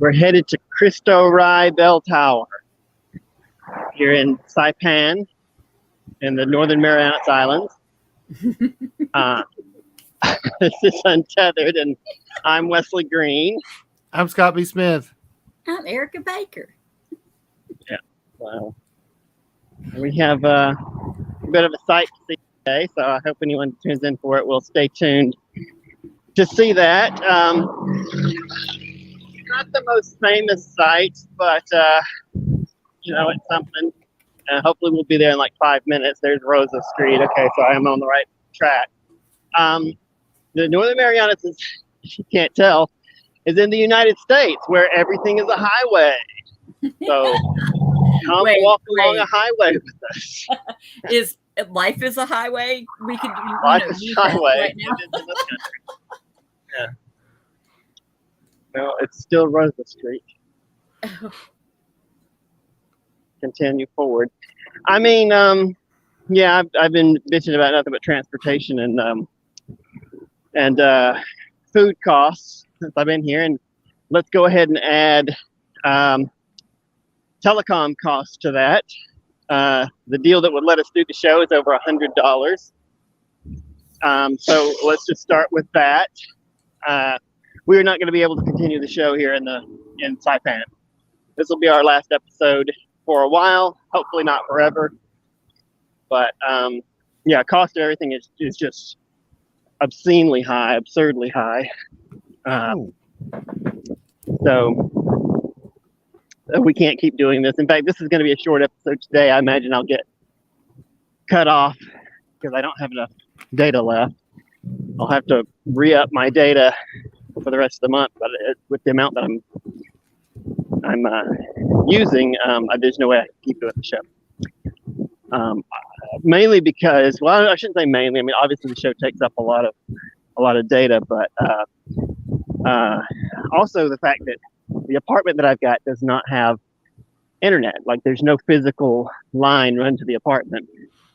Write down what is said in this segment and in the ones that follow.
We're headed to Kristo Rai Bell Tower here in Saipan in the Northern Marianas Islands. This is Untethered, and I'm Wesley Green. I'm Scott B. Smith. I'm Erica Baker. Yeah, wow. We have a bit of a sight to see today, so I hope anyone tunes in for it will stay tuned to see that. Not the most famous sight, but it's something. Hopefully we'll be there in like 5 minutes. There's Rosa Street. Okay, so I am on the right track. The Northern Marianas, if you can't tell, is in the United States, where everything is a highway. So come walk along a highway with us. Is life is a highway? We could life is a highway. Right now. It is in this country. Yeah. No, it's still Rosa Street. Continue forward. I mean, yeah, I've been bitching about nothing but transportation and food costs since I've been here, and let's go ahead and add telecom costs to that. The deal that would let us do the show is over $100. So let's just start with that. We're not going to be able to continue the show here in Saipan. This will be our last episode for a while, hopefully not forever. But yeah, cost of everything is just obscenely high, absurdly high. So we can't keep doing this. In fact, this is going to be a short episode today. I imagine I'll get cut off because I don't have enough data left. I'll have to re-up my data for the rest of the month, but with the amount that I'm using, there's no way I can keep doing the show. Mainly because, well, I shouldn't say mainly. I mean, obviously the show takes up a lot of data, but also the fact that the apartment that I've got does not have internet. Like, there's no physical line run to the apartment.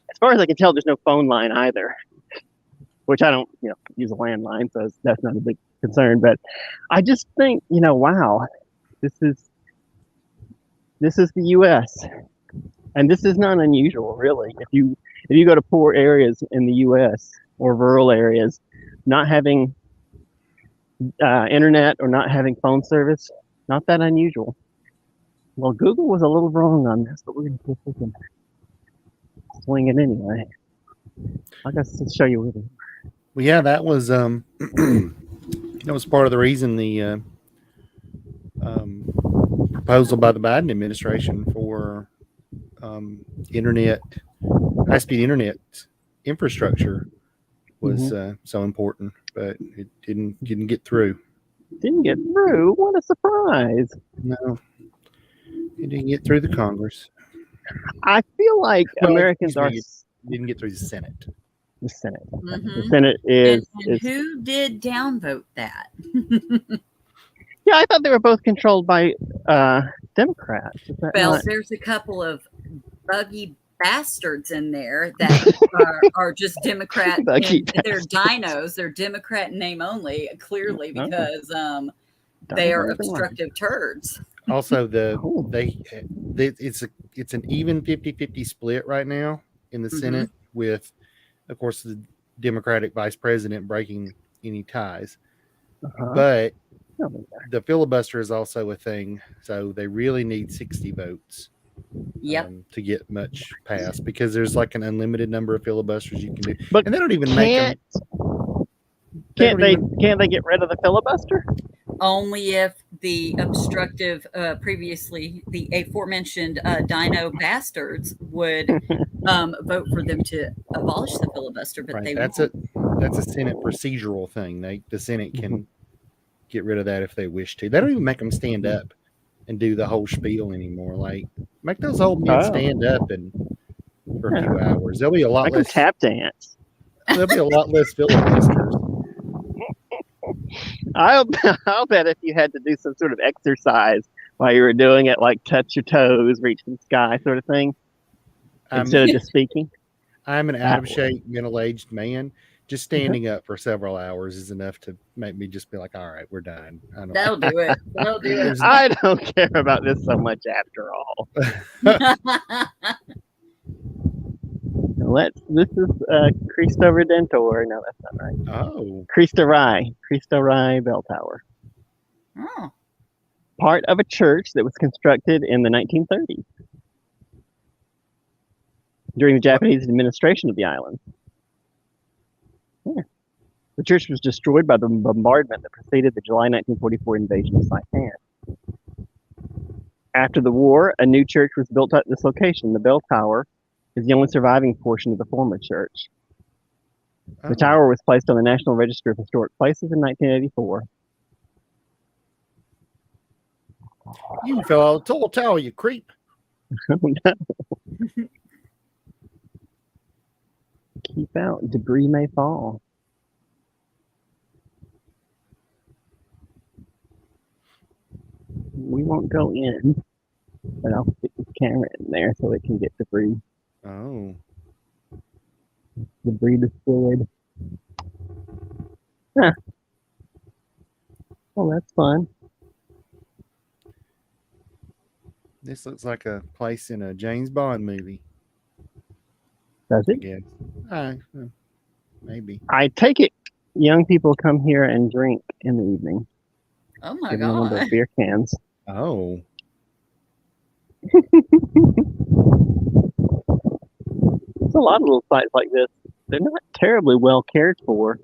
As far as I can tell, there's no phone line either, which I don't, use a landline, so that's not a big concern. But I just think, wow, this is the U.S. and this is not unusual, really. If you go to poor areas in the U.S. or rural areas, not having internet or not having phone service, not that unusual. Well, Google was a little wrong on this, but we're going to keep looking. Swing it anyway. I guess to show you with it. Well, yeah, that was that was part of the reason the proposal by the Biden administration for high-speed internet infrastructure was so important, but it didn't get through. Didn't get through? What a surprise! No, it didn't get through the Congress. I feel like Americans didn't get through the Senate. The Senate. Mm-hmm. The Senate is. And who did downvote that? Yeah, I thought they were both controlled by Democrats. Well, there's a couple of buggy bastards in there that are just Democrat. They're dinos. They're Democrat in name only, clearly, because they are obstructive turds. Also, it's an even 50-50 split right now in the Senate, with, of course, the Democratic vice president breaking any ties. But the filibuster is also a thing, so they really need 60 votes to get much passed, because there's like an unlimited number of filibusters you can do. But and they don't even make them. Can't they get rid of the filibuster? Only if the obstructive, previously the aforementioned dino bastards would vote for them to abolish the filibuster. But that's a Senate procedural thing. The Senate can get rid of that if they wish to. They don't even make them stand up and do the whole spiel anymore. Like, make those old men stand up for a few hours. There'll be a lot less tap dance. There'll be a lot less filibusters. I'll bet if you had to do some sort of exercise while you were doing it, like touch your toes, reach the sky sort of thing, instead of just speaking. I'm an out of shape, middle-aged man. Just standing up for several hours is enough to make me just be like, all right, we're done. That'll do it. That'll do it. I don't care about this so much after all. This is Cristo Redentor. No, that's not right. Oh. Cristo Rei Bell Tower. Oh. Part of a church that was constructed in the 1930s during the Japanese administration of the island. Yeah. The church was destroyed by the bombardment that preceded the July 1944 invasion of Saipan. After the war, a new church was built at this location. The bell tower is the only surviving portion of the former church. The tower was placed on the National Register of Historic Places in 1984. You fell out of the tall tower, you creep. Keep out. Debris may fall. We won't go in, but I'll stick this camera in there so it can get debris. Oh. Debris destroyed. Huh. Oh, that's fun. This looks like a place in a James Bond movie. Does I it? guess. Maybe. I take it young people come here and drink in the evening. Oh my Give them one of God. those beer cans. Oh. There's a lot of little sites like this. They're not terribly well cared for.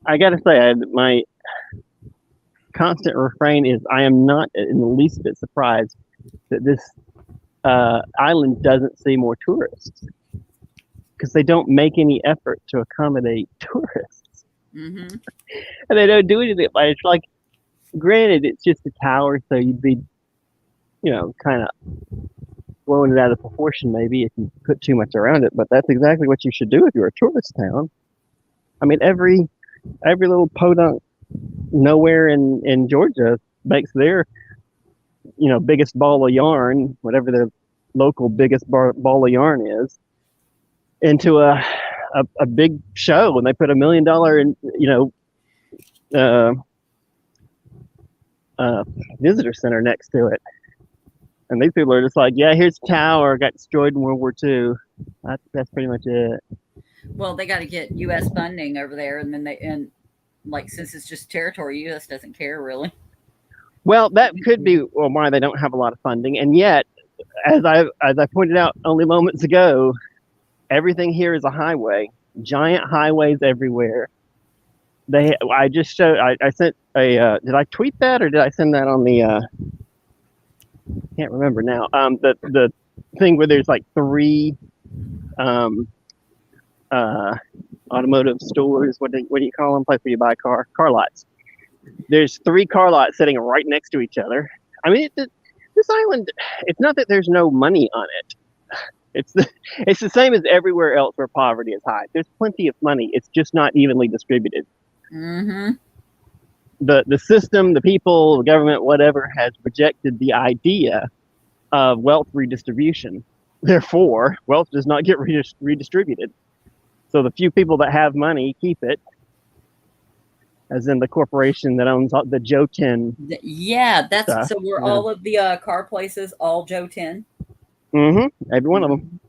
I got to say, my constant refrain is I am not in the least bit surprised that this island doesn't see more tourists, because they don't make any effort to accommodate tourists. Mm-hmm. And they don't do anything. It's like, granted, it's just a tower, so you'd be, kind of blowing it out of proportion maybe if you put too much around it. But that's exactly what you should do if you're a tourist town. I mean, every little podunk nowhere in Georgia makes their, biggest ball of yarn, whatever their local biggest ball of yarn is, into a big show, and they put $1 million visitor center next to it. And these people are just like, yeah, here's the tower, got destroyed in World War II. That's pretty much it. Well, they got to get U.S. funding over there, and then since it's just territory, U.S. doesn't care really. Well, that could be why they don't have a lot of funding. And yet, as I pointed out only moments ago, everything here is a highway. Giant highways everywhere. I just showed. I sent a. Did I tweet that or did I send that on the? Can't remember now. The thing where there's like 3 automotive stores. What do you call them? Place where you buy car lots. There's 3 car lots sitting right next to each other. I mean, this island. It's not that there's no money on it. It's the same as everywhere else where poverty is high. There's plenty of money. It's just not evenly distributed. Mm-hmm. The system, the people, the government, whatever, has rejected the idea of wealth redistribution. Therefore, wealth does not get redistributed. So the few people that have money keep it, as in the corporation that owns the Jotin. Yeah, that's stuff. So we're all of the car places, all Jotin. Mm-hmm. Every one of them.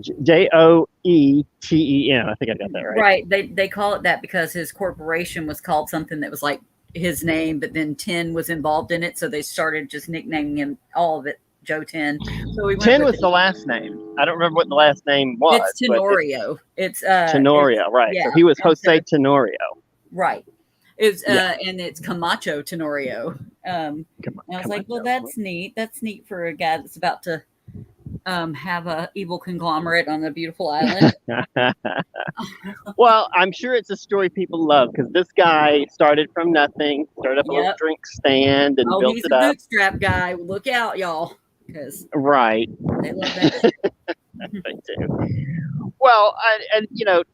Joeten. I think I got that right. Right. They call it that because his corporation was called something that was like his name, but then Tin was involved in it, so they started just nicknaming him all of it Joe Tin. So we went Tin was the last name. I don't remember what the last name was. It's Tenorio. It's Tenorio, right? Yeah. So he was Jose Tenorio. Right. It's and it's Camacho Tenorio. And I was like, well, that's neat. That's neat for a guy that's about to have a evil conglomerate on a beautiful island. Well, I'm sure it's a story people love because this guy started from nothing, started up a little drink stand and built he's it a up. bootstrap guy. Look out, y'all, because right, they love that. They do. Well, and no,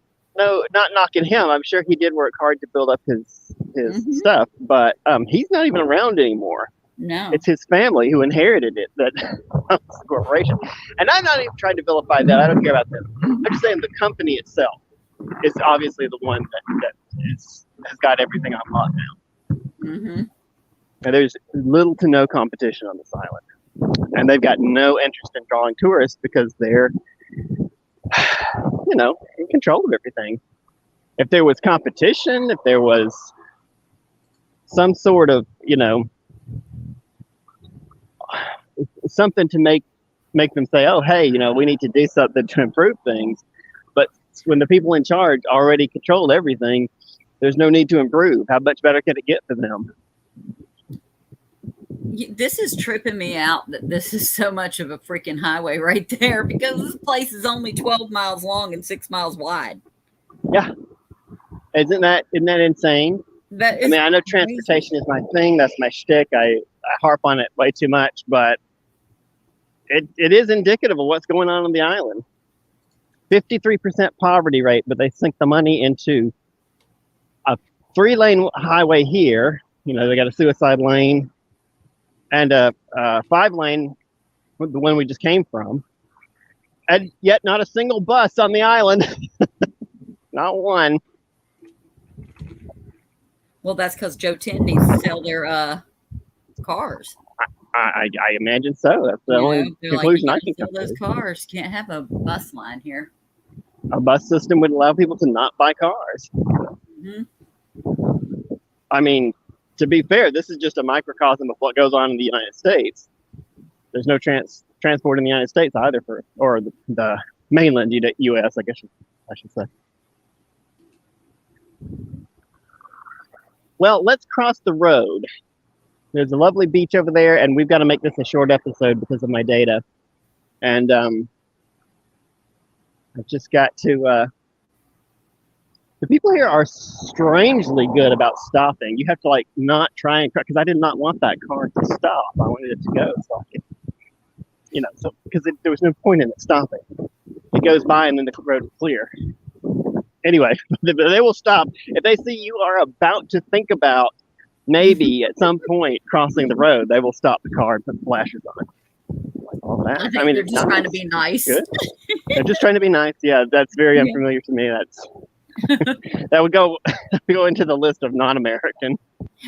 not knocking him. I'm sure he did work hard to build up his stuff, but he's not even around anymore. No. It's his family who inherited it that owns the corporation. And I'm not even trying to vilify that. I don't care about them. I'm just saying the company itself is obviously the one that has got everything on lockdown. Mm-hmm. And there's little to no competition on this island. And they've got no interest in drawing tourists because they're, in control of everything. If there was competition, if there was some sort of, something to make them say, oh, hey, we need to do something to improve things. But when the people in charge already controlled everything, there's no need to improve. How much better can it get for them? This is tripping me out that this is so much of a freaking highway right there, because this place is only 12 miles long and 6 miles wide. Yeah. Isn't that insane? I know transportation is my thing. That's my shtick. I harp on it way too much, but it is indicative of what's going on the island. 53% poverty rate, but they sink the money into a 3-lane highway here. They got a suicide lane and a 5-lane, the one we just came from, and yet not a single bus on the island. Not one. Well, that's because Joe 10 needs to sell their cars. I imagine so. That's the only conclusion I can come to. Those cars can't have a bus line here. A bus system would allow people to not buy cars. Mm-hmm. I mean, to be fair, this is just a microcosm of what goes on in the United States. There's no transport in the United States either or the mainland U.S. I guess I should say. Well, let's cross the road. There's a lovely beach over there, and we've got to make this a short episode because of my data. And I've just got to... the people here are strangely good about stopping. You have to not try and... because I did not want that car to stop. I wanted it to go so I could... because there was no point in it stopping. It goes by and then the road is clear. Anyway, they will stop. If they see you are about to think about maybe at some point crossing the road, they will stop the car and put the flashers on. I think they're just trying to be nice. Good. They're just trying to be nice. Yeah, that's very unfamiliar to me. That would go into the list of non-American.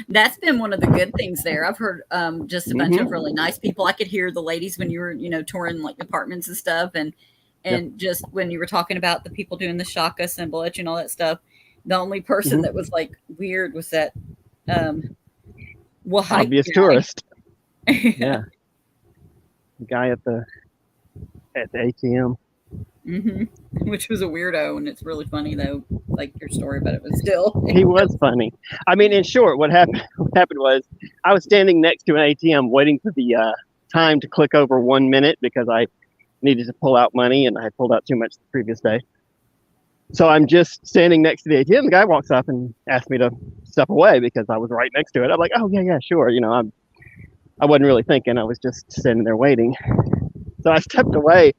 That's been one of the good things there. I've heard just a bunch of really nice people. I could hear the ladies when you were, touring apartments and stuff, and just when you were talking about the people doing the shaka assemblage and all that stuff. The only person that was weird was that obvious tourist. Yeah, the guy at the ATM. Which was a weirdo, and it's really funny though, your story, but it was still he was funny. I mean, in short, what happened was I was standing next to an ATM waiting for the time to click over 1 minute because I needed to pull out money and I had pulled out too much the previous day. So I'm just standing next to the ATM. The guy walks up and asks me to step away because I was right next to it. I'm like, oh yeah, sure. I wasn't really thinking. I was just standing there waiting. So I stepped away,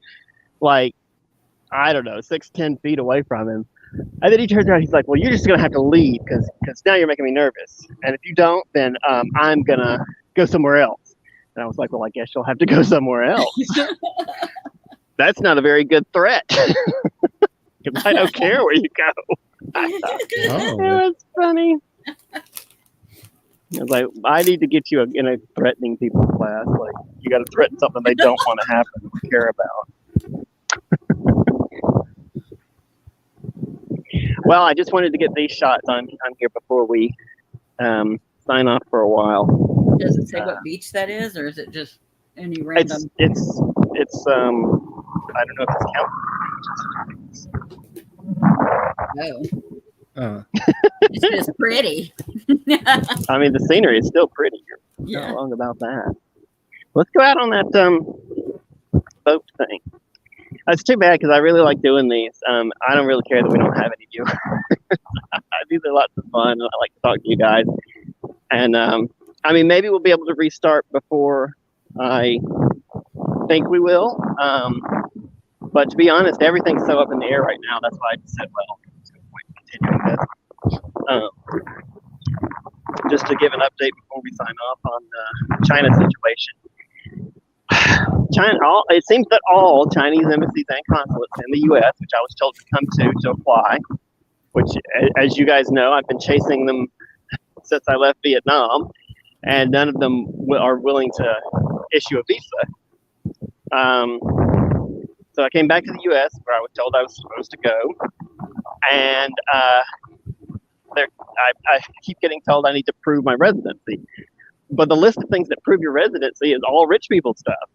I don't know, 6-10 feet away from him. And then he turns around. He's like, well, you're just going to have to leave because now you're making me nervous. And if you don't, then I'm going to go somewhere else. And I was like, well, I guess you'll have to go somewhere else. That's not a very good threat. Because I don't care where you go. It was funny. I was like, I need to get you in a threatening people class. You got to threaten something they don't want to happen or care about. Well, I just wanted to get these shots on here before we sign off for a while. Does it say what beach that is, or is it just any random? It's I don't know if it's counted. Oh. It's just pretty. I mean, the scenery is still pretty. You're not wrong about that. Let's go out on that boat thing. It's too bad because I really like doing these. I don't really care that we don't have any viewers. These are lots of fun, and I like to talk to you guys. And I mean, maybe we'll be able to restart before I think we will. But to be honest, everything's so up in the air right now. That's why I just said, well, there's no point in continuing this. just to give an update before we sign off on the China situation. It seems that all Chinese embassies and consulates in the U.S., which I was told to come to apply, which, as you guys know, I've been chasing them since I left Vietnam, and none of them are willing to issue a visa. So I came back to the U.S., where I was told I was supposed to go, and I keep getting told I need to prove my residency. But the list of things that prove your residency is all rich people stuff.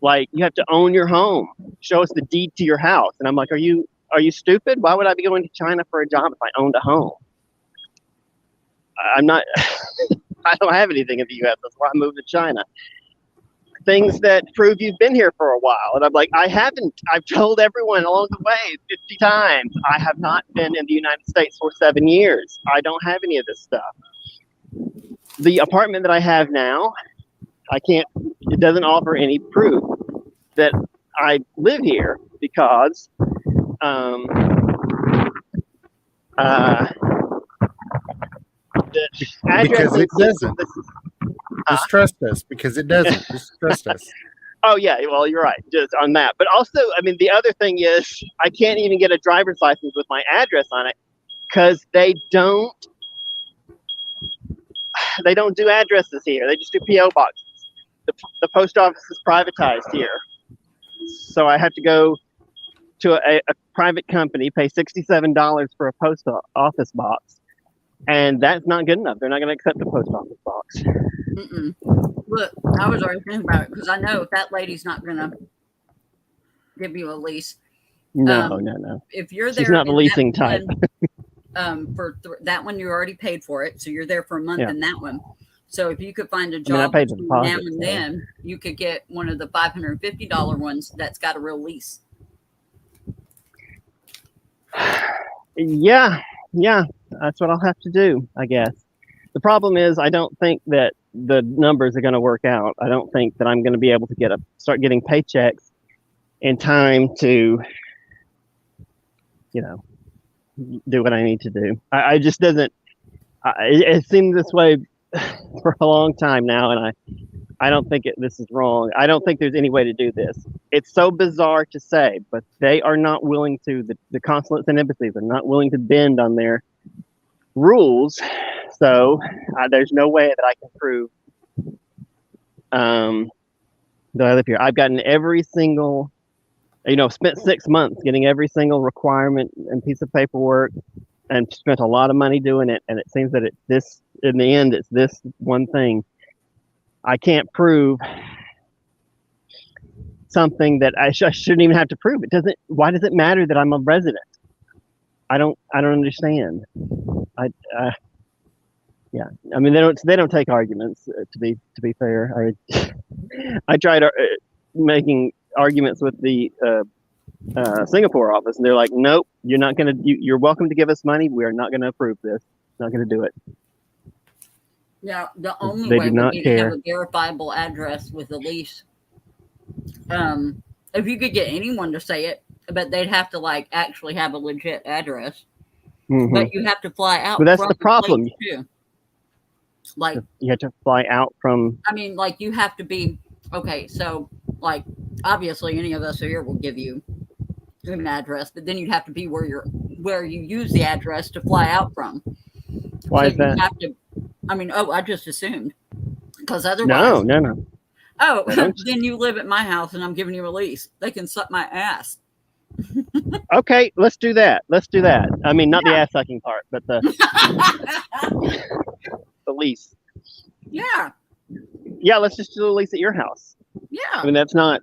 Like, you have to own your home, show us the deed to your house. And I'm like, are you stupid? Why would I be going to China for a job if I owned a home? I'm not, I don't have anything in the U.S. That's why I moved to China. Things that prove you've been here for a while. And I'm like, I haven't. I've told everyone along the way 50 times, I have not been in the United States for 7 years. I don't have any of this stuff. The apartment that I have now, it doesn't offer any proof that I live here because because it doesn't. Just trust us, because it doesn't. Just trust us. Oh, yeah. Well, you're right. Just on that. But also, I mean, the other thing is I can't even get a driver's license with my address on it because they don't do addresses here. They just do P.O. boxes. The post office is privatized here. So I have to go to a private company, pay $67 for a post office box. And that's not good enough. They're not going to accept the post office box. Mm-mm. Look, I was already thinking about it because I know if that lady's not going to give you a lease. No. If you're there, she's not the leasing type. For that one, you already paid for it, so you're there for a month in that one. So if you could find a job I paid the deposit, now and then, you could get one of the $550 ones that's got a real lease. Yeah, that's what I'll have to do, I guess. The problem is I don't think that the numbers are going to work out. I don't think that I'm going to be able to start getting paychecks in time to, do what I need to do. I just doesn't. It seemed this way for a long time now, and I don't think this is wrong. I don't think there's any way to do this. It's so bizarre to say, but they are not willing to. The consulates and embassies are not willing to bend on their rules. So there's no way that I can prove that I live here. I've gotten every single, spent 6 months getting every single requirement and piece of paperwork, and spent a lot of money doing it. And it seems that in the end, it's this one thing. I can't prove something that I shouldn't even have to prove. Why does it matter that I'm a resident? I don't understand. Yeah. I mean, they don't take arguments. To be fair, I tried making arguments with the Singapore office, and they're like, "Nope, you're not gonna. You're welcome to give us money. We are not going to approve this. Not going to do it." Yeah, the only way would be to have a verifiable address with a lease. If you could get anyone to say it, but they'd have to actually have a legit address. Mm-hmm. But you have to fly out. But that's the problem. Too. You have to fly out from. I mean, you have to be okay. So, obviously, any of us here will give you an address, but then you'd have to be where you use the address to fly out from. Why is that? I just assumed because otherwise, no. Oh, then you live at my house and I'm giving you a lease. They can suck my ass. Okay, let's do that. I mean, not the ass sucking part, but the the lease. Yeah. Yeah, let's just do the lease at your house. Yeah. I mean, that's not.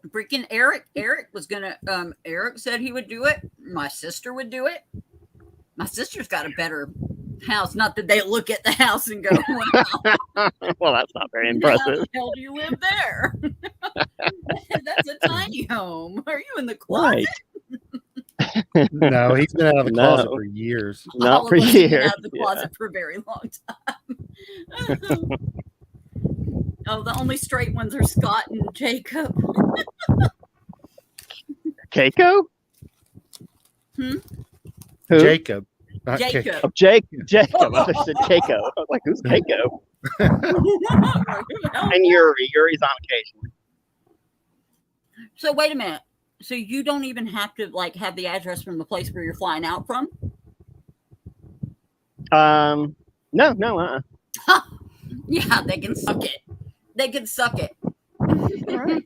Freaking Eric. Eric was gonna. Eric said he would do it. My sister would do it. My sister's got a better house. Not that they look at the house and go, "Wow." Well, that's not very impressive. How the hell do you live there? That's a tiny home. Are you in the closet? Right. No, he's been out of the closet for years. Not for years. Been out of the closet for a very long time. Oh, the only straight ones are Scott and Jacob. Keiko? Hmm? Who? Jacob. Not Jacob. Oh, Jacob. I said Keiko. I was like, who's Keiko? And Yuri. Yuri's on occasion. So wait a minute. So you don't even have to like have the address from the place where you're flying out from? No. Yeah, they can suck it. They can suck it. All right.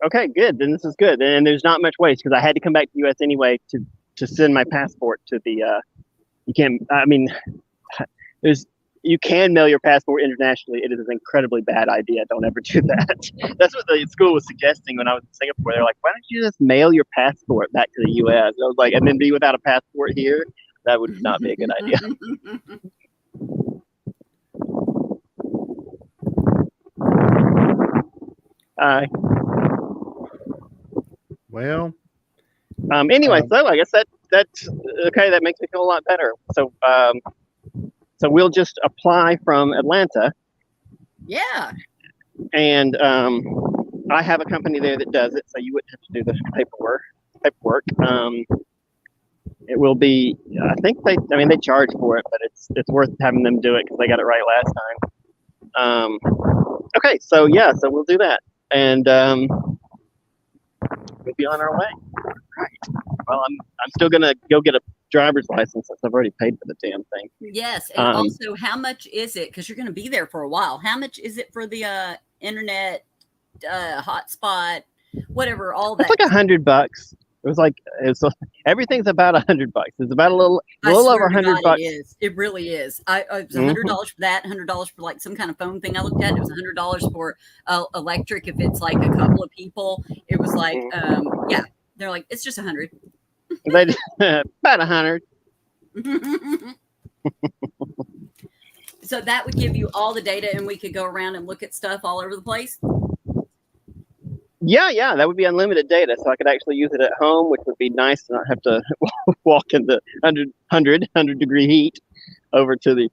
Okay, good. Then this is good. And there's not much waste because I had to come back to the U.S. anyway to send my passport to the. You can. I mean, you can mail your passport internationally. It is an incredibly bad idea. Don't ever do that. That's what the school was suggesting when I was in Singapore. They're like, why don't you just mail your passport back to the U.S.? I was like, and then be without a passport here? That would not be a good idea. Well. Anyway, so I guess that's okay. That makes me feel a lot better. So we'll just apply from Atlanta. Yeah. And I have a company there that does it, so you wouldn't have to do the paperwork. It will be. I think they charge for it, but it's worth having them do it because they got it right last time. Okay, so we'll do that, and we'll be on our way. Right. Well, I'm still gonna go get a driver's license since I've already paid for the damn thing. Yes, and also, how much is it? Because you're going to be there for a while. How much is it for the internet hotspot, whatever? All that. It's like $100. Everything's about $100. It's about a little over $100. It really is. It was $100 for that, $100 for like some kind of phone thing I looked at. It was $100 for electric if it's like a couple of people. It was like, they're like, it's just $100. About 100. So that would give you all the data, and we could go around and look at stuff all over the place. Yeah, that would be unlimited data, so I could actually use it at home, which would be nice to not have to walk in the 100 degree heat over to the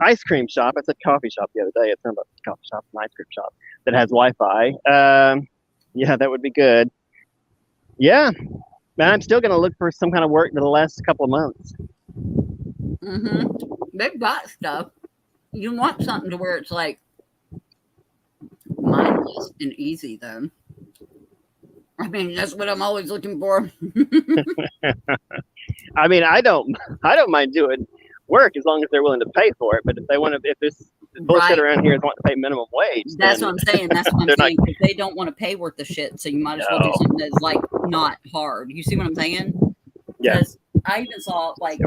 ice cream shop. I said coffee shop the other day. It's not a coffee shop, it's an ice cream shop that has Wi-Fi. Yeah, that would be good. Yeah, man, I'm still gonna look for some kind of work for the last couple of months. They've got stuff. You want something to where it's like mindless and easy, though. I mean, that's what I'm always looking for. I mean, I don't mind doing work as long as they're willing to pay for it. But if this bullshit around here is wanting to pay minimum wage, that's what I'm saying. That's what I'm saying. They don't want to pay worth the shit, so you might as well do something that's like not hard. You see what I'm saying? Yeah. I even saw like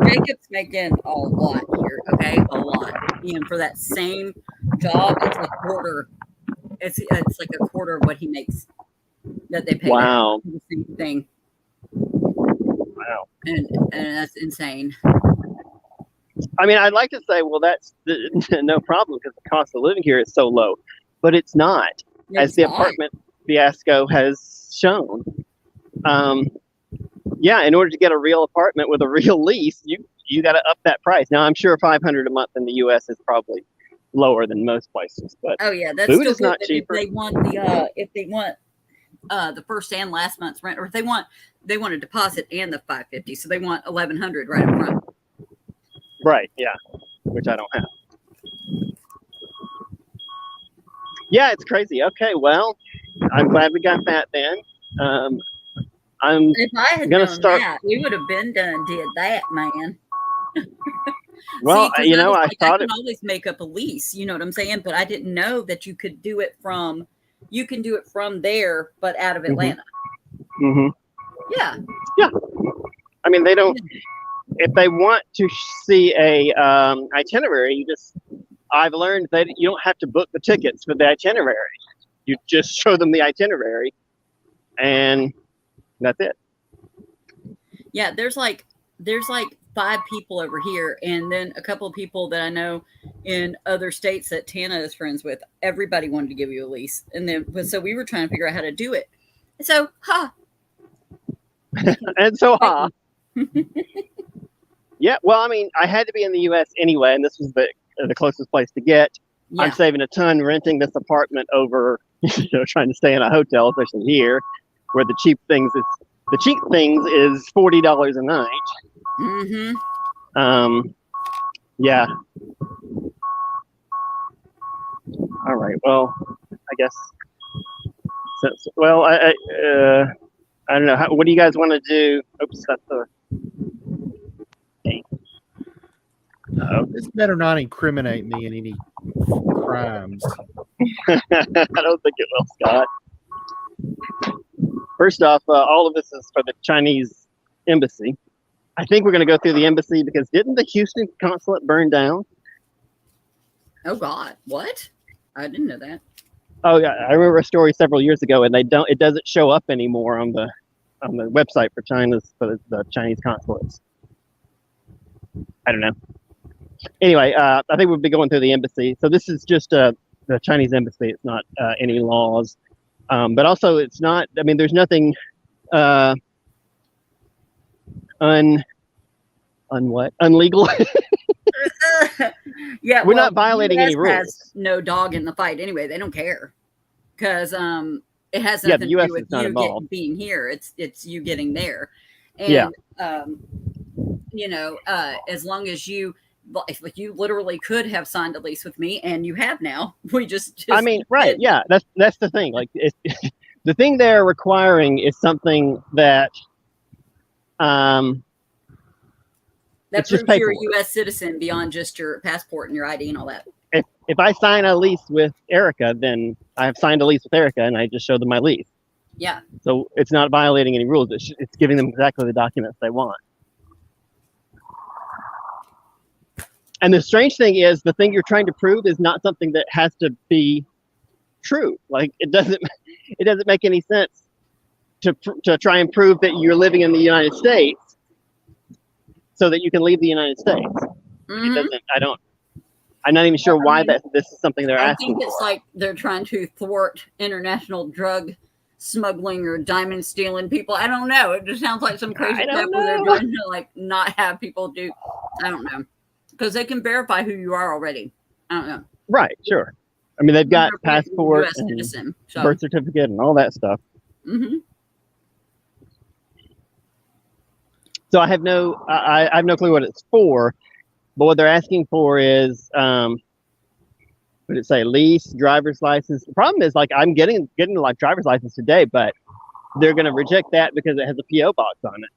Jacob's making a lot here. Okay, a lot. And for that same job, it's a quarter. It's like a quarter of what he makes that they pay. Wow. The same thing. Wow. And that's insane. I mean, I'd like to say, well, that's no problem because the cost of living here is so low, but it's not, as the apartment fiasco has shown. Yeah, in order to get a real apartment with a real lease, you got to up that price. Now, I'm sure $500 a month in the U.S. is probably lower than most places, but oh yeah, that's food still is not good. cheaper. If they want the first and last month's rent, or if they want a deposit and the $550, so they want $1,100 right up front. Right, yeah, which I don't have. Yeah, it's crazy. Okay, well, I'm glad we got that then. If I had known that, we would have been done did that, man. Well, see, I thought I can always make up a lease, you know what I'm saying? But I didn't know that you could do it from there, but out of Atlanta. Yeah. I mean, they don't. If they want to see a itinerary, I've learned that you don't have to book the tickets for the itinerary. You just show them the itinerary, and that's it. Yeah, there's like 5 people over here, and then a couple of people that I know in other states that Tana is friends with. Everybody wanted to give you a lease, and then so we were trying to figure out how to do it. So, and so, yeah. Well, I mean, I had to be in the U.S. anyway, and this was the closest place to get. Yeah. I'm saving a ton renting this apartment over, trying to stay in a hotel, especially here, where the cheap things is the cheap things is $40 a night. Mm-hmm. Yeah. All right. Well, I guess. Well, I don't know. What do you guys want to do? Oops, that's the. This better not incriminate me in any crimes. I don't think it will, Scott. First off, all of this is for the Chinese embassy. I think we're going to go through the embassy because didn't the Houston consulate burn down? Oh God, what? I didn't know that. Oh yeah, I remember a story several years ago, and it doesn't show up anymore on the website for the Chinese consulates. I don't know. Anyway, I think we'll be going through the embassy. So this is just the Chinese embassy. It's not any laws, but also it's not. I mean, there's nothing unlegal. Yeah, we're not violating any rules. Has no dog in the fight anyway. They don't care because it has the nothing US to do is with not you involved. being here. It's you getting there, and as long as you. If you literally could have signed a lease with me, and you have now, we just I mean, right? Yeah, that's the thing. Like, the thing they're requiring is something that that it's proves just you're a U.S. citizen beyond just your passport and your ID and all that. If I sign a lease with Erica, then I have signed a lease with Erica, and I just show them my lease. Yeah. So it's not violating any rules. It's giving them exactly the documents they want. And the strange thing is, the thing you're trying to prove is not something that has to be true. Like, it doesn't make any sense to try and prove that you're living in the United States so that you can leave the United States. Mm-hmm. It doesn't. I'm not even sure why this is something they're asking. I think it's like they're trying to thwart international drug smuggling or diamond stealing people. I don't know. It just sounds like some crazy crap where they're trying to like not have people do. I don't know. Because they can verify who you are already. I don't know. Right, sure. I mean, they've got passport, and citizen, birth certificate, and all that stuff. Mm-hmm. So I have no clue what it's for. But what they're asking for is, what did it say? Lease, driver's license. The problem is, like, I'm getting like driver's license today, but they're going to reject that because it has a PO box on it.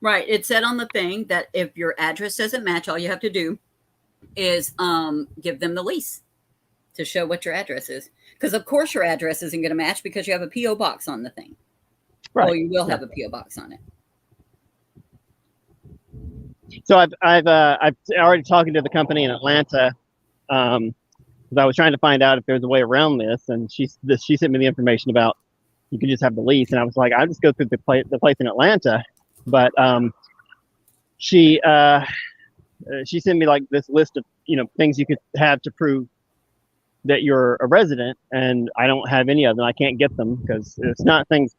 Right. It said on the thing that if your address doesn't match, all you have to do is give them the lease to show what your address is. Because, of course, your address isn't going to match because you have a P.O. box on the thing. Right. Well, you will have a P.O. box on it. So I've already talking to the company in Atlanta because I was trying to find out if there's a way around this, and she sent me the information about you can just have the lease, and I was like, I'll just go through the place in Atlanta. But she sent me like this list of things you could have to prove that you're a resident, and I don't have any of them. I can't get them because it's not things.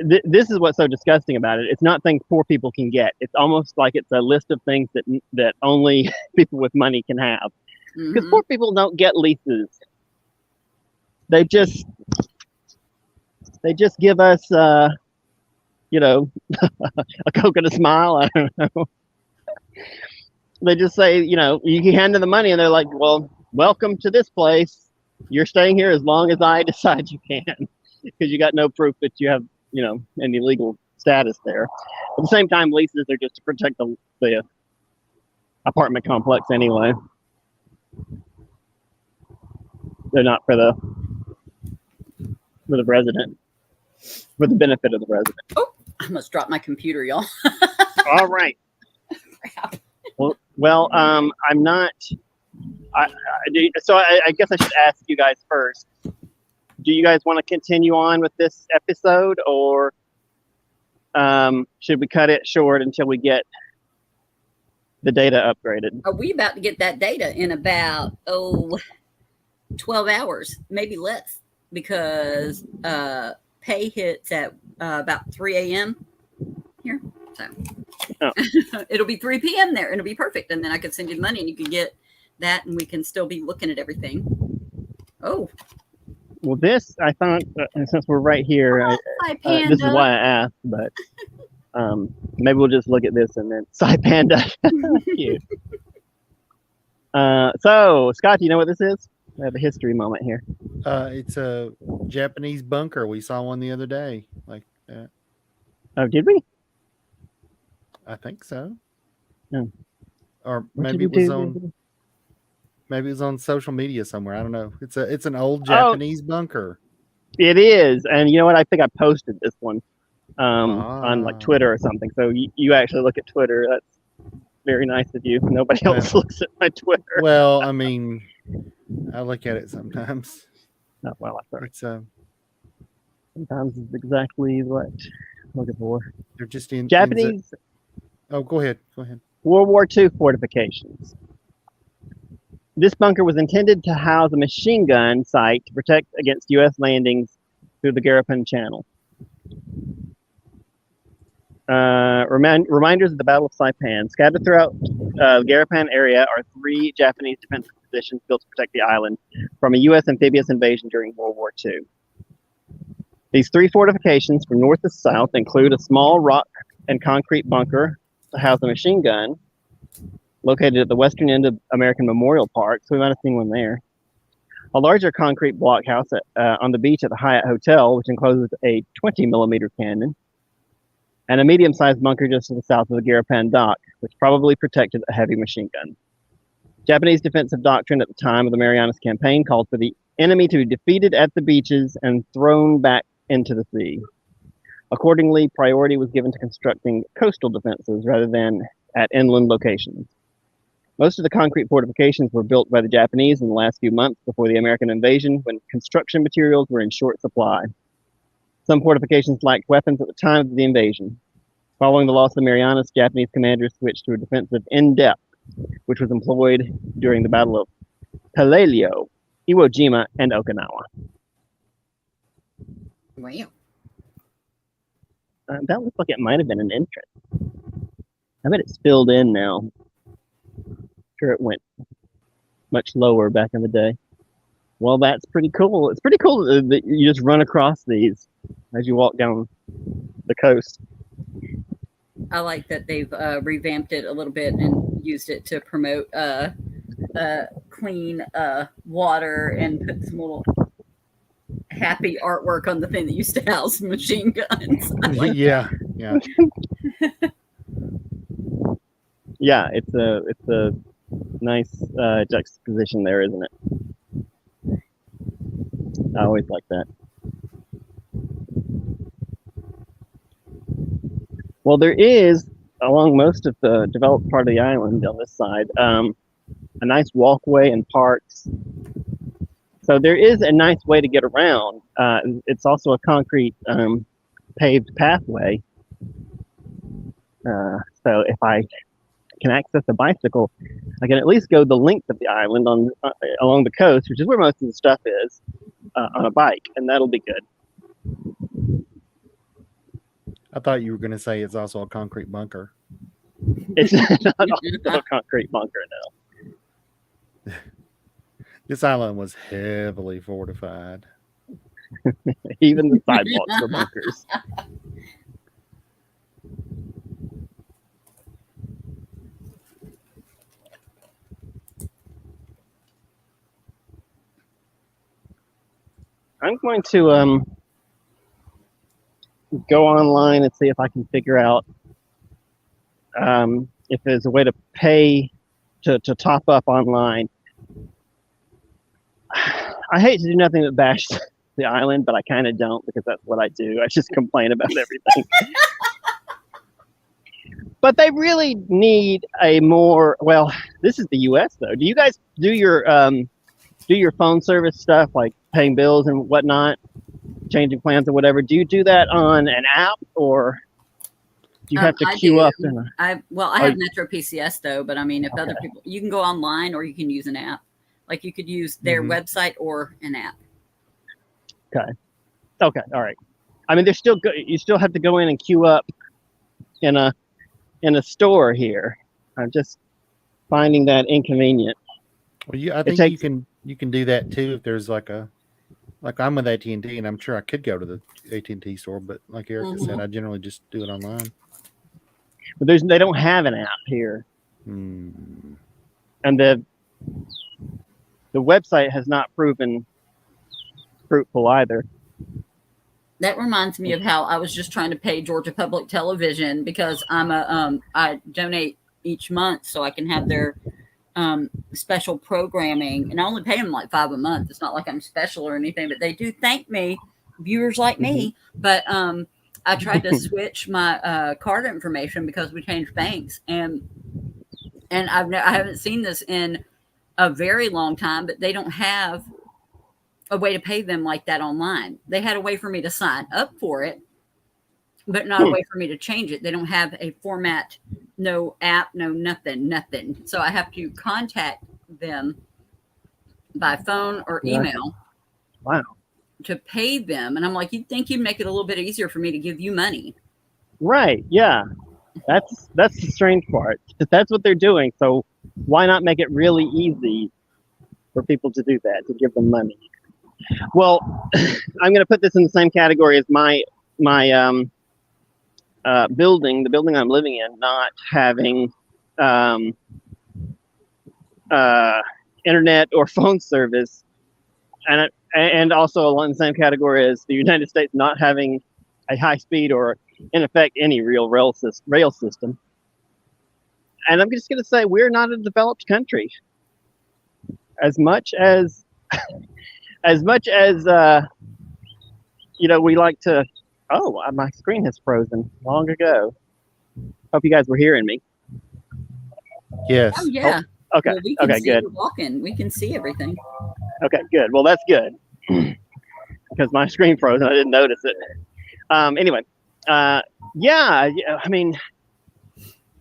This is what's so disgusting about it. It's not things poor people can get. It's almost like it's a list of things that only people with money can have. Because poor people don't get leases. They just give us a Coke and a smile. I don't know. They just say, you can hand them the money, and they're like, well, welcome to this place. You're staying here as long as I decide you can, because you got no proof that you have, any legal status there. At the same time, leases are just to protect the apartment complex anyway. They're not for the resident, for the benefit of the resident. Oh, I almost dropped my computer, y'all. All right. Crap. Well, I'm not. So I guess I should ask you guys first. Do you guys want to continue on with this episode, or should we cut it short until we get the data upgraded? Are we about to get that data in about 12 hours, maybe less, because pay hits at about 3 a.m. here. So it'll be 3 p.m. there, and it'll be perfect. And then I could send you the money, and you can get that, and we can still be looking at everything. Oh, Well, this I thought, since we're right here, this is why I asked. But maybe we'll just look at this and then Saipan. Cute. So, Scott, do you know what this is? We have a history moment here. It's a Japanese bunker. We saw one the other day, like that. Oh, did we? I think so. No. Or maybe it was on. Maybe it was on social media somewhere. I don't know. It's an old Japanese bunker. It is, and you know what? I think I posted this one on like Twitter or something. So you actually look at Twitter. That's very nice of you. Nobody else looks at my Twitter. Well, I mean, I look at it sometimes. Oh, well, it's sometimes it's exactly what I'm looking for. They're just in Japanese. Oh, go ahead. Go ahead. World War II fortifications. This bunker was intended to house a machine gun site to protect against U.S. landings through the Garapan Channel. Reminders of the Battle of Saipan. Scattered throughout the Garapan area are 3 Japanese defensive positions built to protect the island from a U.S. amphibious invasion during World War II. These 3 fortifications from north to south include a small rock and concrete bunker to house a machine gun, located at the western end of American Memorial Park, so we might have seen one there. A larger concrete blockhouse on the beach at the Hyatt Hotel, which encloses a 20-millimeter cannon, and a medium-sized bunker just to the south of the Garapan dock, which probably protected a heavy machine gun. Japanese defensive doctrine at the time of the Marianas Campaign called for the enemy to be defeated at the beaches and thrown back into the sea. Accordingly, priority was given to constructing coastal defenses rather than at inland locations. Most of the concrete fortifications were built by the Japanese in the last few months before the American invasion, when construction materials were in short supply. Some fortifications lacked weapons at the time of the invasion. Following the loss of the Marianas, Japanese commanders switched to a defensive in-depth, which was employed during the Battle of Palaeo, Iwo Jima, and Okinawa. Wow. That looks like it might have been an entrance. I bet it's filled in now. Sure, it went much lower back in the day. Well, that's pretty cool. It's pretty cool that you just run across these as you walk down the coast. I like that they've revamped it a little bit and used it to promote clean water and put some little happy artwork on the thing that used to house machine guns. Yeah. Yeah, it's a nice juxtaposition there, isn't it? I always like that. Well, there is, along most of the developed part of the island on this side, a nice walkway and parks. So there is a nice way to get around. It's also a concrete paved pathway. So if I can access a bicycle, I can at least go the length of the island on along the coast, which is where most of the stuff is, on a bike, and that'll be good. I thought you were going to say it's also a concrete bunker. It's not also a concrete bunker, no. This island was heavily fortified. Even the sidewalks were bunkers. I'm going to go online and see if I can figure out if there's a way to pay to top up online. I hate to do nothing but bash the island, but I kind of don't, because that's what I do. I just complain about everything. But they really need a more, well, this is the U.S. though. Do you guys do your phone service stuff, like paying bills and whatnot, changing plans or whatever? Do you do that on an app, or do you have to queue up? I have Metro PCS though, but I mean, if other people, you can go online or you can use an app. Like you could use their website or an app. Okay. All right. I mean, there's still you still have to go in and queue up in a store here. I'm just finding that inconvenient. Well, I think you can do that too if there's like a Like I'm with AT&T, and I'm sure I could go to the AT&T store, but like Erica said, Mhm. I generally just do it online. But they don't have an app here, Hmm. and the website has not proven fruitful either. That reminds me of how I was just trying to pay Georgia Public Television because I donate each month so I can have their special programming, and I only pay them like $5 a month. It's not like I'm special or anything, but they do thank me, viewers like me. But I tried to switch my card information because we changed banks, and I haven't seen this in a very long time, but they don't have a way to pay them like that online. They had a way for me to sign up for it, but not a way for me to change it. They don't have a format, no app, no nothing. So I have to contact them by phone or email. Wow. To pay them. And I'm like, you'd think you'd make it a little bit easier for me to give you money. Right. Yeah. That's the strange part. But that's what they're doing. So why not make it really easy for people to do that, to give them money? Well, I'm going to put this in the same category as my building, the building I'm living in, not having internet or phone service, and also along the same category as the United States not having a high speed or, in effect, any real rail system. And I'm just going to say we're not a developed country. As much as we like to. Oh, my screen has frozen long ago. Hope you guys were hearing me. Yes. Oh yeah. Oh, okay. Well, we can okay. see Good. you walking. We can see everything. Okay. Good. Well, that's good because my screen froze and I didn't notice it. Anyway. Yeah. I mean,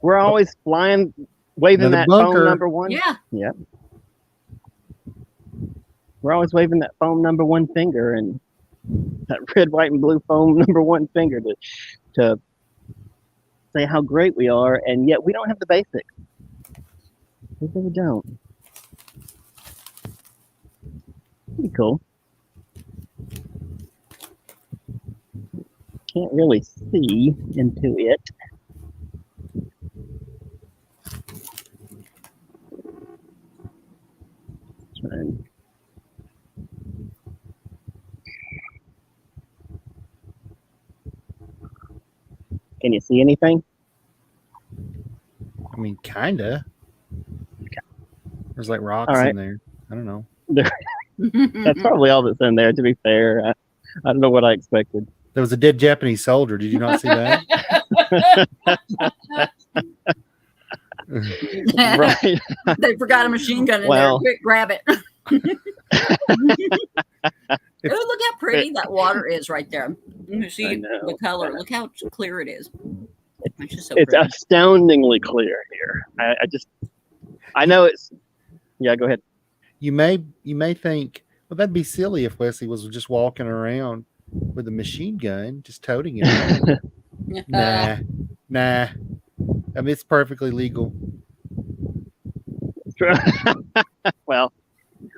we're always waving Another that bunker. phone number one. Yeah. Yeah. We're always waving that foam number one finger and that red, white, and blue foam number one finger to say how great we are, and yet we don't have the basics. We really don't. Pretty cool. Can't really see into it. Can you see anything? I mean, kinda. Okay. There's like rocks in there. I don't know. That's probably all that's in there, to be fair. I don't know what I expected. There was a dead Japanese soldier. Did you not see that? Right. They forgot a machine gun in there. Quick, grab it. Oh, look how pretty that water is right there. You see the color. Look how clear it is. It's just so it's pretty. Astoundingly clear here. I know it's. Yeah, go ahead. You may think, well, that'd be silly if Wesley was just walking around with a machine gun, just toting it. Nah. I mean, it's perfectly legal. Well,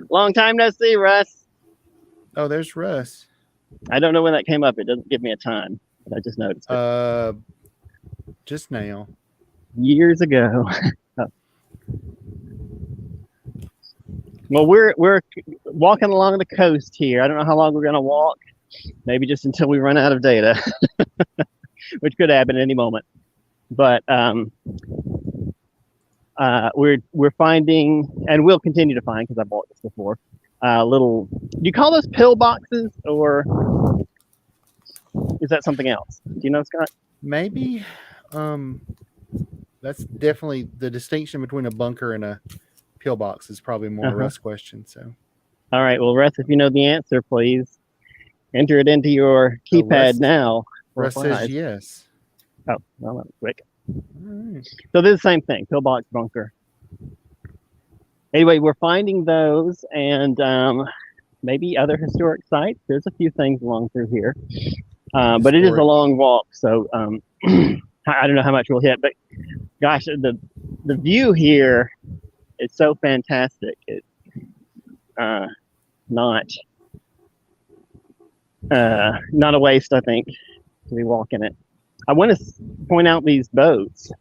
long time no see, Russ. Oh, there's Russ. I don't know when that came up. It doesn't give me a time, but I just noticed it. Just now. Years ago. Well, we're walking along the coast here. I don't know how long we're going to walk. Maybe just until we run out of data, which could happen at any moment. But we're finding, and we'll continue to find, because I bought this before, little. Do you call those pill boxes, or is that something else? Do you know, Scott? Maybe. That's definitely the distinction between a bunker and a pillbox is probably more a Russ question. So, all right. Well, Russ, if you know the answer, please enter it into your keypad now. Russ says yes. Oh, well, that was quick. All right. So this is the same thing, pillbox, bunker. Anyway, we're finding those and maybe other historic sites. There's a few things along through here, but it is a long walk, so I don't know how much we'll hit. But gosh, the view here is so fantastic. It's not Not a waste, I think, to be walking it. I want to point out these boats.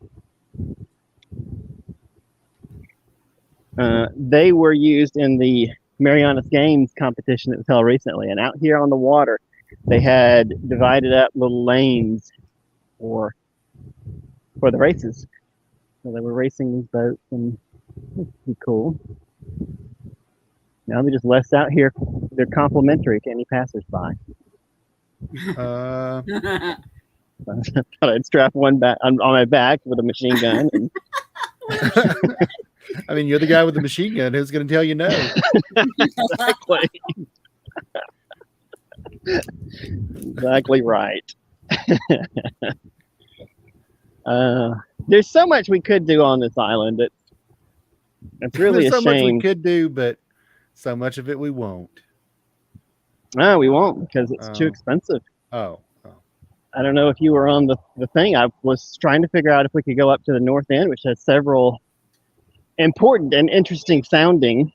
They were used in the Marianas Games competition that was held recently, and out here on the water, they had divided up little lanes for the races. So they were racing these boats, and it's pretty cool. Now they just left out here. They're complimentary to any passersby. I thought I'd strap one back on my back with a machine gun. And I mean, you're the guy with the machine gun. Who's going to tell you no? Exactly. Exactly right. There's so much we could do on this island. It's really There's a so much we shame. could do, but so much of it we won't. No, we won't because it's too expensive. Oh. I don't know if you were on the thing. I was trying to figure out if we could go up to the north end, which has several important and interesting sounding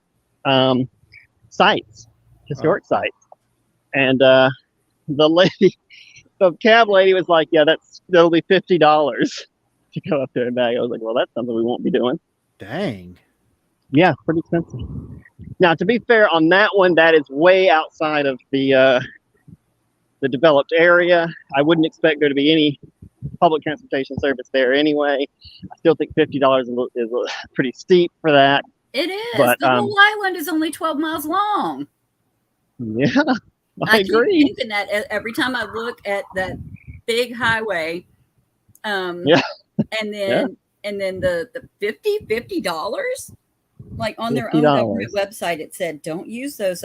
sites, historic sites. And the cab lady was like, "Yeah, that'll be $50 to go up there and back." I was like, "Well, that's something we won't be doing." Dang. Yeah, pretty expensive. Now, to be fair, on that one, that is way outside of the developed area. I wouldn't expect there to be any public transportation service there anyway. I still think $50 is pretty steep for that. It is. But, the whole island is only 12 miles long. Yeah, I keep agree. thinking that every time I look at that big highway. Yeah. And then the $50 like on their $50. own government website, it said don't use those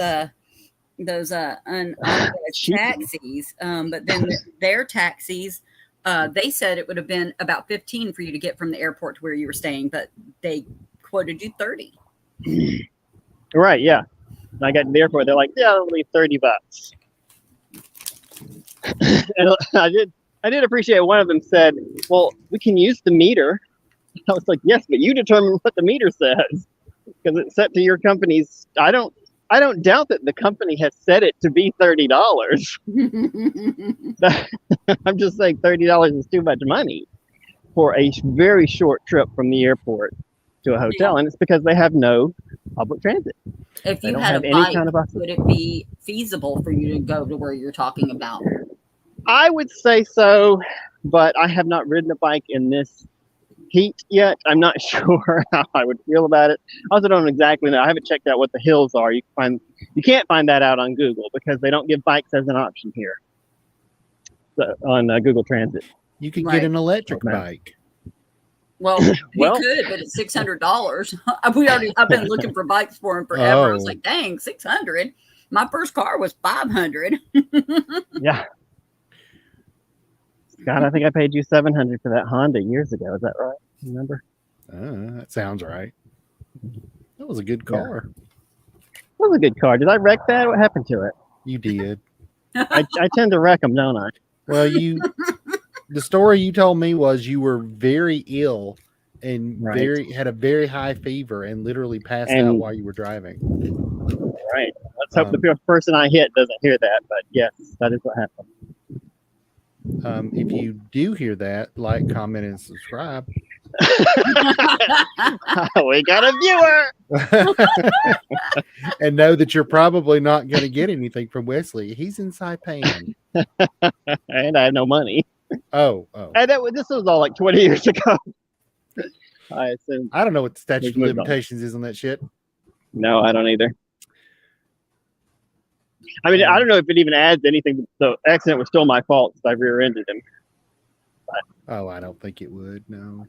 unauthorized taxis. But then their taxis, they said it would have been about 15 for you to get from the airport to where you were staying, but they quoted you 30. Right, yeah. And I got to the airport, they're like, "Yeah, it'll be $30." And I did appreciate one of them said, "Well, we can use the meter." I was like, "Yes, but you determine what the meter says, because it's set to your company's." I don't doubt that the company has set it to be $30. I'm just saying $30 is too much money for a very short trip from the airport to a hotel, and it's because they have no public transit. If They you don't had have a any bike, kind of buses. would it be feasible for you to go to where you're talking about? I would say so, but I have not ridden a bike in this heat yet. I'm not sure how I would feel about it. I also don't exactly know. I haven't checked out what the hills are. You can't find that out on Google because they don't give bikes as an option here. So, on Google Transit. You could get an electric bike. Well, we could, but it's $600. I've been looking for bikes for him forever. I was like, dang, $600. My first car was $500. Yeah. God, I think I paid you $700 for that Honda years ago. Is that right? Remember? That sounds right. That was a good car. That was a good car. Did I wreck that? What happened to it? You did. I tend to wreck them, don't I? Well, the story you told me was you were very ill and had a very high fever and literally passed out while you were driving. Right. Let's hope the person I hit doesn't hear that, but yes, that is what happened. If you do hear that, like, comment, and subscribe. We got a viewer. And know that you're probably not going to get anything from Wesley. He's in Saipan. And I have no money. Oh. And this was all like 20 years ago. I assume. I don't know what the statute of limitations is on that shit. No, I don't either. I mean, I don't know if it even adds anything. The accident was still my fault because I rear-ended him. But, I don't think it would. No.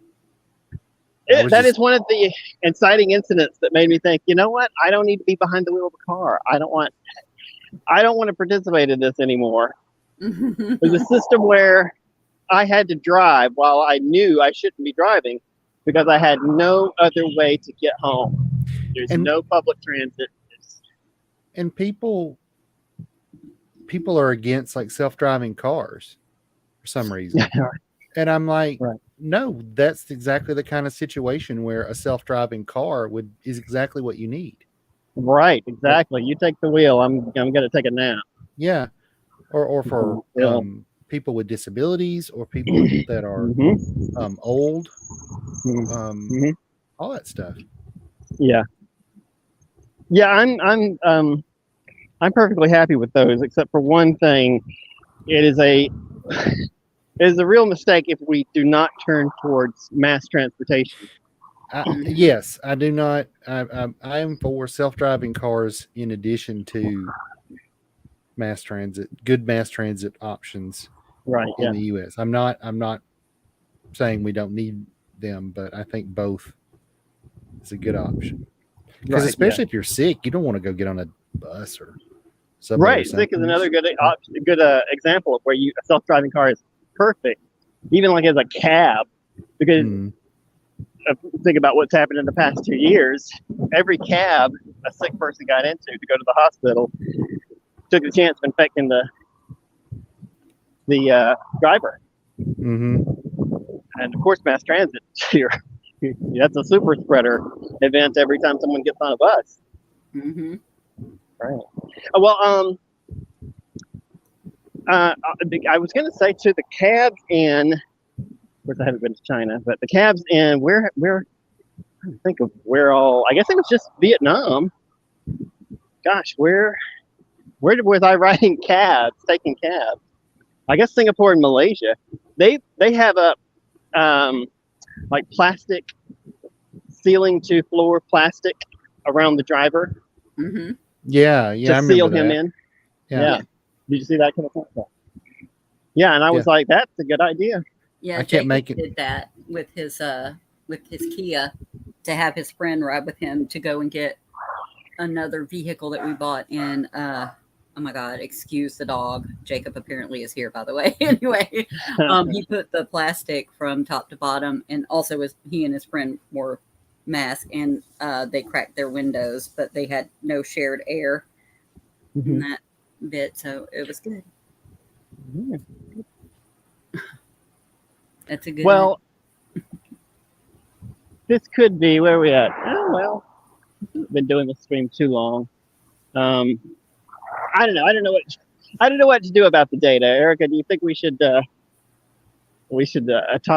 That is one of the inciting incidents that made me think, you know what? I don't need to be behind the wheel of a car. I don't want to participate in this anymore. There's a system where I had to drive while I knew I shouldn't be driving because I had no other way to get home. There's no public transit. And people are against like self-driving cars for some reason. And I'm like, no, that's exactly the kind of situation where a self-driving car is exactly what you need. Right, exactly. You take the wheel. I'm going to take a nap. Yeah. or for Yeah. people with disabilities or people that are old, all that stuff. Yeah. Yeah, I'm perfectly happy with those, except for one thing. It is a real mistake if we do not turn towards mass transportation. Yes, I do not. I am for self-driving cars in addition to mass transit, good mass transit options in the U.S. I'm not saying we don't need them, but I think both is a good option. Because especially if you're sick, you don't want to go get on a bus or subway or something. Sick is another good example of where a self-driving car is perfect, even like as a cab, because think about what's happened in the past 2 years. Every cab a sick person got into to go to the hospital took the chance of infecting the driver. And of course, mass transit, that's a super spreader event every time someone gets on a bus. Right. Well, I was going to say to the cabs in, of course I haven't been to China, but the cabs in where I'm trying to think of where all, I guess it was just Vietnam. Gosh, where was I riding cabs, taking cabs? I guess Singapore and Malaysia. They have a like plastic ceiling to floor plastic around the driver. Yeah, to seal him in. Yeah. Did you see that kind of stuff? Yeah, and I was like, that's a good idea. Yeah, I can't make it. Did that with his Kia to have his friend ride with him to go and get another vehicle that we bought in. Oh my God! Excuse the dog. Jacob apparently is here, by the way. Anyway, he put the plastic from top to bottom, and also he and his friend wore masks, and they cracked their windows, but they had no shared air in that bit, so it was good. That's a good. Well, this could be where we at. Oh well, been doing this stream too long. I don't know. I don't know what to do about the data. Erica, do you think we should top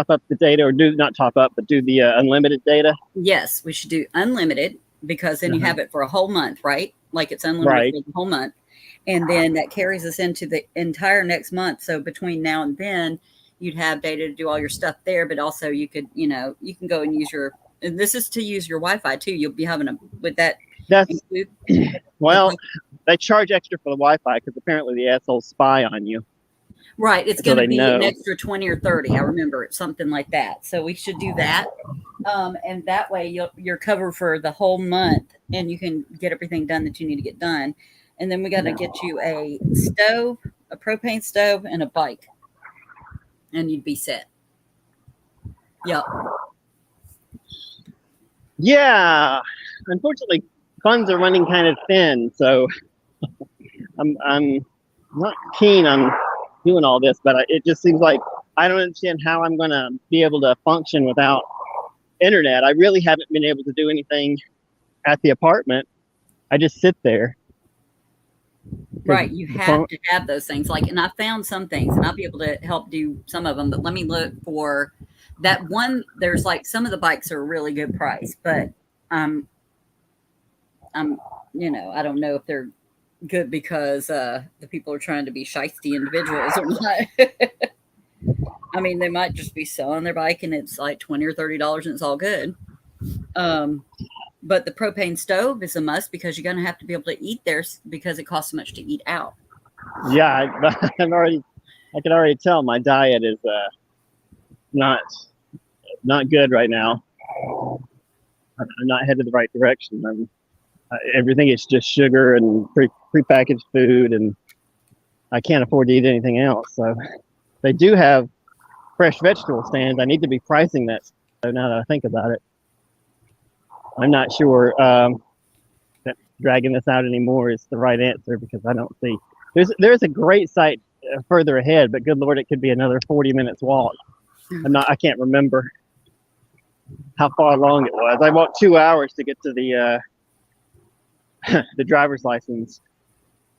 up the data, or not top up, but do the unlimited data? Yes, we should do unlimited, because then you have it for a whole month, right? Like it's unlimited for the whole month. And then that carries us into the entire next month. So between now and then, you'd have data to do all your stuff there, but also you could, you can go and use and this is to use your Wi-Fi too. You'll be having with that. Well, they charge extra for the Wi-Fi because apparently the assholes spy on you. Right. It's going to be an extra 20 or 30. I remember something like that. So we should do that. And that way you're covered for the whole month, and you can get everything done that you need to get done. And then we got to get you a stove, a propane stove, and a bike. And you'd be set. Yep. Yeah. Unfortunately, funds are running kind of thin, so I'm not keen on doing all this, but it just seems like I don't understand how I'm going to be able to function without internet. I really haven't been able to do anything at the apartment. I just sit there. Right. You have to have those things. And I found some things, and I'll be able to help do some of them, but let me look for that one. There's some of the bikes are a really good price, but I'm I don't know if they're good because the people are trying to be shiesty individuals or not. I mean, they might just be selling their bike and it's like $20 or $30 and it's all good. But the propane stove is a must because you're going to have to be able to eat there because it costs so much to eat out. Yeah, I can already tell my diet is not good right now. I'm not headed the right direction. Everything is just sugar and prepackaged food, and I can't afford to eat anything else. So they do have fresh vegetable stands. I need to be pricing that. So now that I think about it, I'm not sure that dragging this out anymore is the right answer, because I don't see there's a great site further ahead, but good Lord, it could be another 40 minutes walk. I can't remember how far along it was. I walked 2 hours to get to the driver's license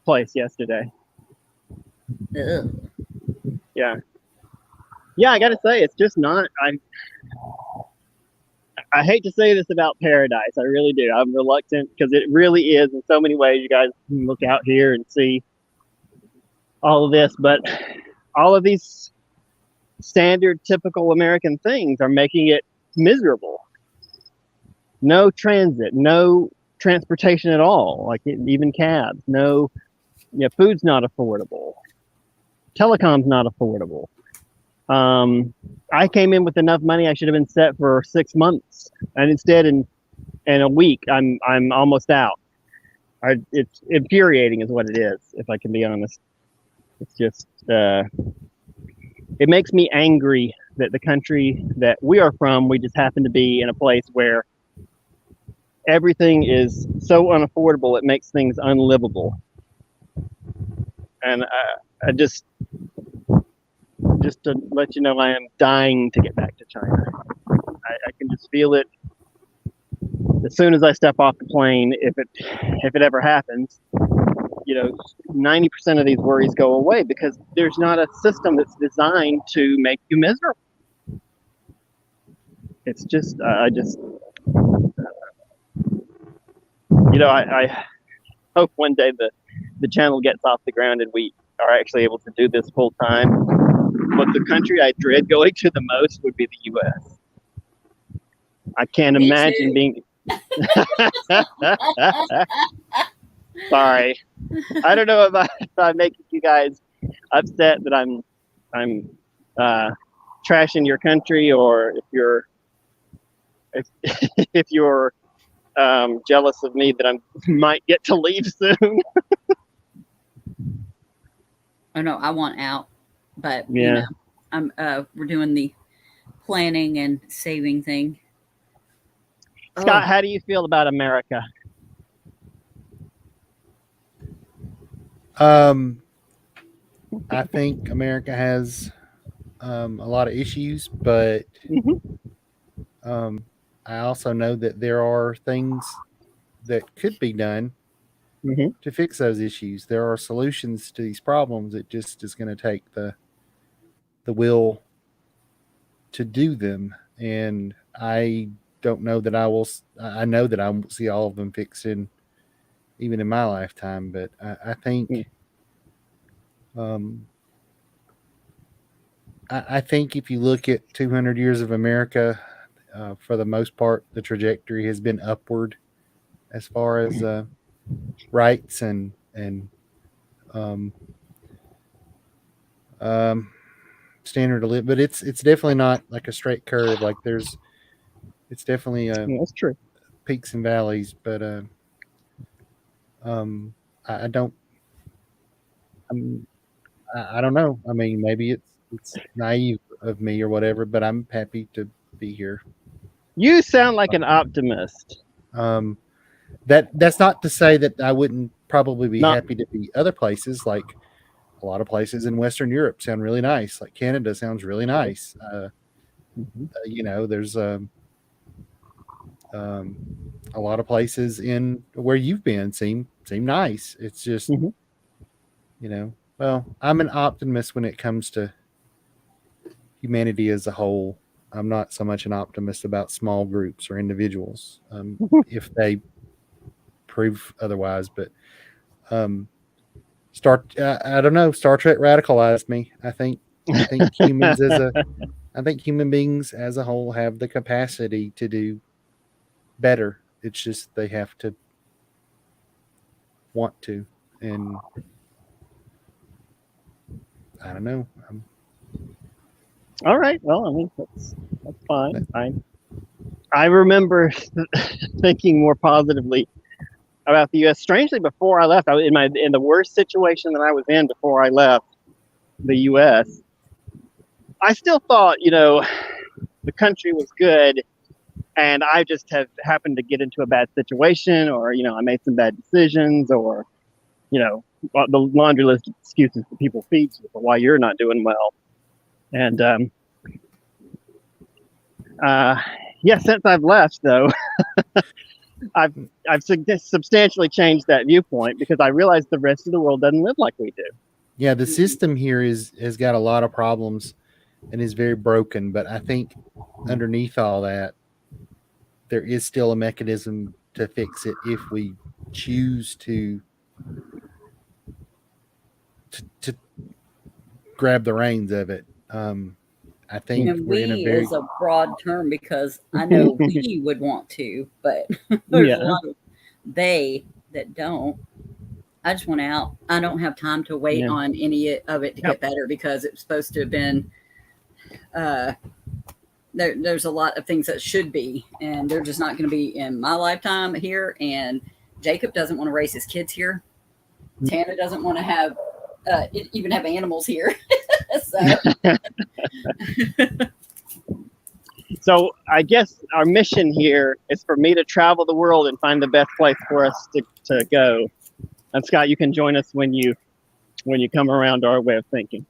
place yesterday. Ugh. Yeah. Yeah, I got to say, it's just not. I hate to say this about paradise. I really do. I'm reluctant because it really is in so many ways. You guys can look out here and see all of this, but all of these standard, typical American things are making it miserable. No transit, no transportation at all, like even cabs. No, food's not affordable. Telecom's not affordable. I came in with enough money. I should have been set for 6 months, and instead, in a week, I'm almost out. It's infuriating, is what it is. If I can be honest, it's just it makes me angry that the country that we are from, we just happen to be in a place where everything is so unaffordable it makes things unlivable. And I just to let you know, I am dying to get back to China. I can just feel it as soon as I step off the plane. If it ever happens, 90% of these worries go away because there's not a system that's designed to make you miserable. It's just, I hope one day the channel gets off the ground and we are actually able to do this full time. But the country I dread going to the most would be the U.S. I can't imagine being. Sorry, I don't know if I'm making you guys upset that I'm trashing your country, or if you're jealous of me that I might get to leave soon. Oh no, I want out, but yeah, we're doing the planning and saving thing. Scott, how do you feel about America? I think America has a lot of issues, but I also know that there are things that could be done to fix those issues. There are solutions to these problems. It just is going to take the will to do them. And I don't know that I know that I won't see all of them fixed even in my lifetime, but I think I think if you look at 200 years of America, for the most part, the trajectory has been upward as far as rights and standard of living. But it's definitely not like a straight curve. Like it's definitely that's true. Peaks and valleys. But I don't. I don't know. I mean, maybe it's naive of me or whatever, but I'm happy to be here. You sound like an optimist. That's not to say that I wouldn't probably be happy to be other places. Like a lot of places in Western Europe sound really nice. Like Canada sounds really nice. There's a lot of places in where you've been seem nice. It's just well, I'm an optimist when it comes to humanity as a whole. I'm not so much an optimist about small groups or individuals, if they prove otherwise. But I don't know. Star Trek radicalized me. I think humans I think human beings as a whole have the capacity to do better. It's just they have to want to, and I don't know. All right. Well, I mean, that's fine. I remember thinking more positively about the U.S. Strangely, before I left, I was in the worst situation that I was in before I left the U.S. I still thought, the country was good, and I just have happened to get into a bad situation, or I made some bad decisions, or the laundry list of excuses that people feed you for why you're not doing well. And since I've left, though, I've substantially changed that viewpoint because I realized the rest of the world doesn't live like we do. Yeah, the system here has got a lot of problems and is very broken. But I think underneath all that, there is still a mechanism to fix it if we choose to grab the reins of it. I think And we're in a we very is a broad term because I know we would want to, but there's a lot of they that don't. I just want out. I don't have time to wait on any of it to get better because it's supposed to have been. There's a lot of things that should be, and they're just not going to be in my lifetime here. And Jacob doesn't want to raise his kids here. Tana doesn't want to have even have animals here. So I guess our mission here is for me to travel the world and find the best place for us to go. And Scott, you can join us when you come around to our way of thinking.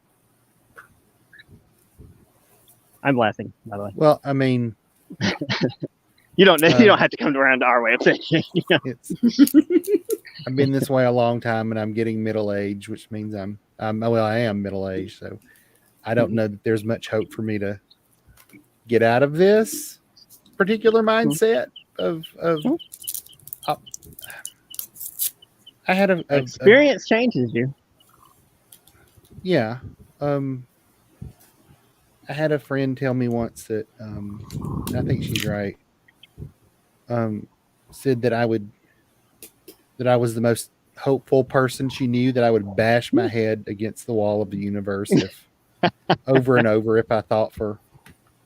I'm laughing, by the way. Well, I mean, you don't have to come around to our way of thinking. I've been this way a long time, and I'm getting middle age, which means I am middle aged, so I don't know that there's much hope for me to get out of this particular mindset of I had a experience changes you. Yeah. I had a friend tell me once that I think she's right. Said that I was the most hopeful person she knew, that I would bash my head against the wall of the universe if over and over if I thought for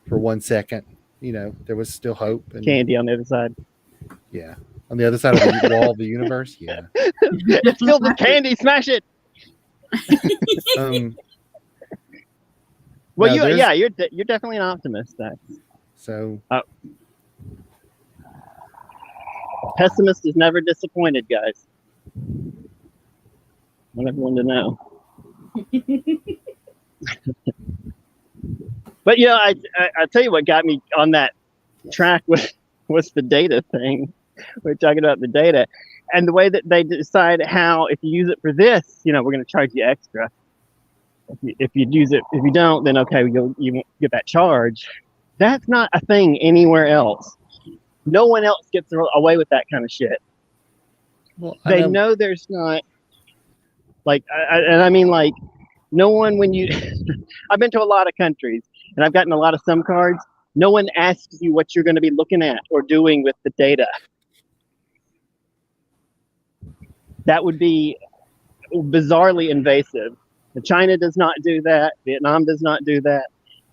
1 second, there was still hope and candy on the other side. Yeah. On the other side of the wall of the universe, yeah. It's filled with candy, smash it. Well, you're definitely an optimist. So pessimist is never disappointed, guys. I want everyone to know. But I tell you what got me on that track was the data thing. We're talking about the data and the way that they decide how, if you use it for this, we're going to charge you extra. If you use it, if you don't, then okay, you won't get that charge. That's not a thing anywhere else. No one else gets away with that kind of shit. Well, they know there's not no one when you. I've been to a lot of countries and I've gotten a lot of SIM cards. No one asks you what you're going to be looking at or doing with the data. That would be bizarrely invasive. China does not do that. Vietnam does not do that.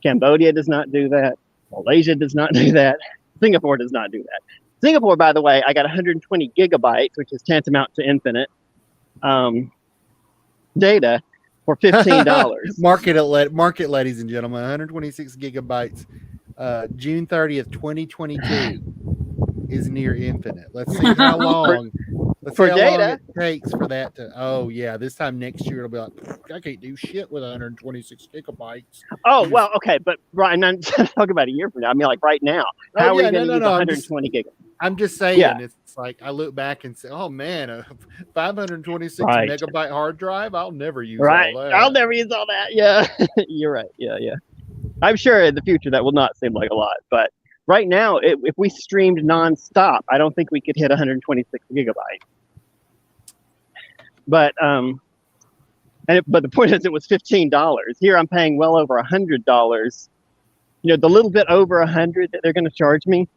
Cambodia does not do that. Malaysia does not do that. Singapore does not do that. Singapore, by the way, I got 120 gigabytes, which is tantamount to infinite data for $15. Market, ladies and gentlemen, 126 gigabytes. June 30th, 2022 is near infinite. Let's see how long. Let's see how long it takes for that to. Oh yeah, this time next year it'll be like I can't do shit with 126 gigabytes. Oh well, okay, but Brian, I'm not talking about a year from now. I mean, like right now. How are you going to use 120 gigabytes? I'm just saying, it's like I look back and say, oh man, a 526 megabyte hard drive. I'll never use all that. I'll never use all that. Yeah, you're right. Yeah. I'm sure in the future that will not seem like a lot, but right now, if we streamed nonstop, I don't think we could hit 126 gigabytes. But but the point is, it was $15. Here, I'm paying well over $100. The little bit over 100 that they're going to charge me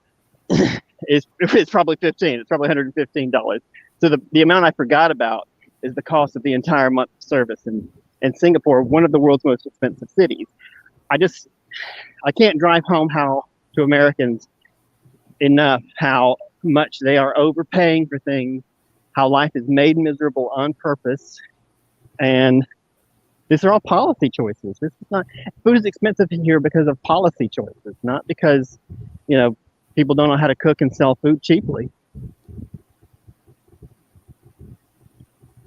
is probably 15. It's probably $115. So the amount I forgot about is the cost of the entire month of service in Singapore, one of the world's most expensive cities. I can't drive home to Americans enough how much they are overpaying for things, how life is made miserable on purpose, and these are all policy choices. This is not food is expensive in here because of policy choices, not because people don't know how to cook and sell food cheaply.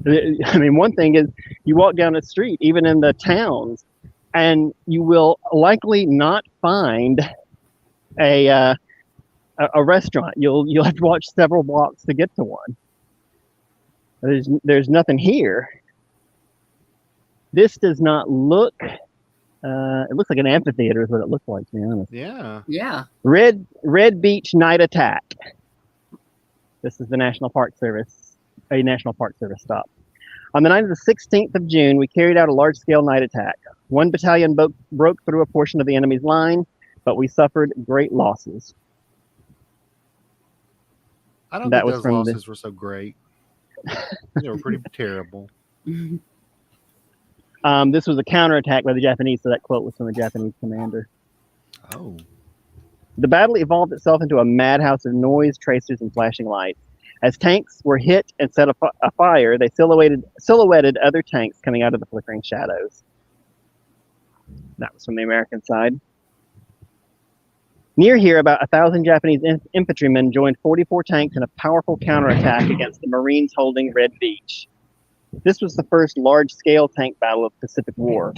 I mean, one thing is you walk down the street, even in the towns, and you will likely not find a restaurant. You'll have to walk several blocks to get to one. There's nothing here. This does not look. It looks like an amphitheater is what it looks like, to be honest. Yeah. Yeah. Red Beach Night Attack. This is the National Park Service, a National Park Service stop. On the night of the 16th of June, we carried out a large-scale night attack. One battalion broke through a portion of the enemy's line, but we suffered great losses. I don't think those losses were so great. They were pretty terrible. This was a counterattack by the Japanese, so that quote was from a Japanese commander. Oh. The battle evolved itself into a madhouse of noise, tracers, and flashing lights. As tanks were hit and set afire, they silhouetted other tanks coming out of the flickering shadows. That was from the American side. Near here, about 1,000 Japanese infantrymen joined 44 tanks in a powerful counterattack against the Marines holding Red Beach. This was the first large-scale tank battle of the Pacific War.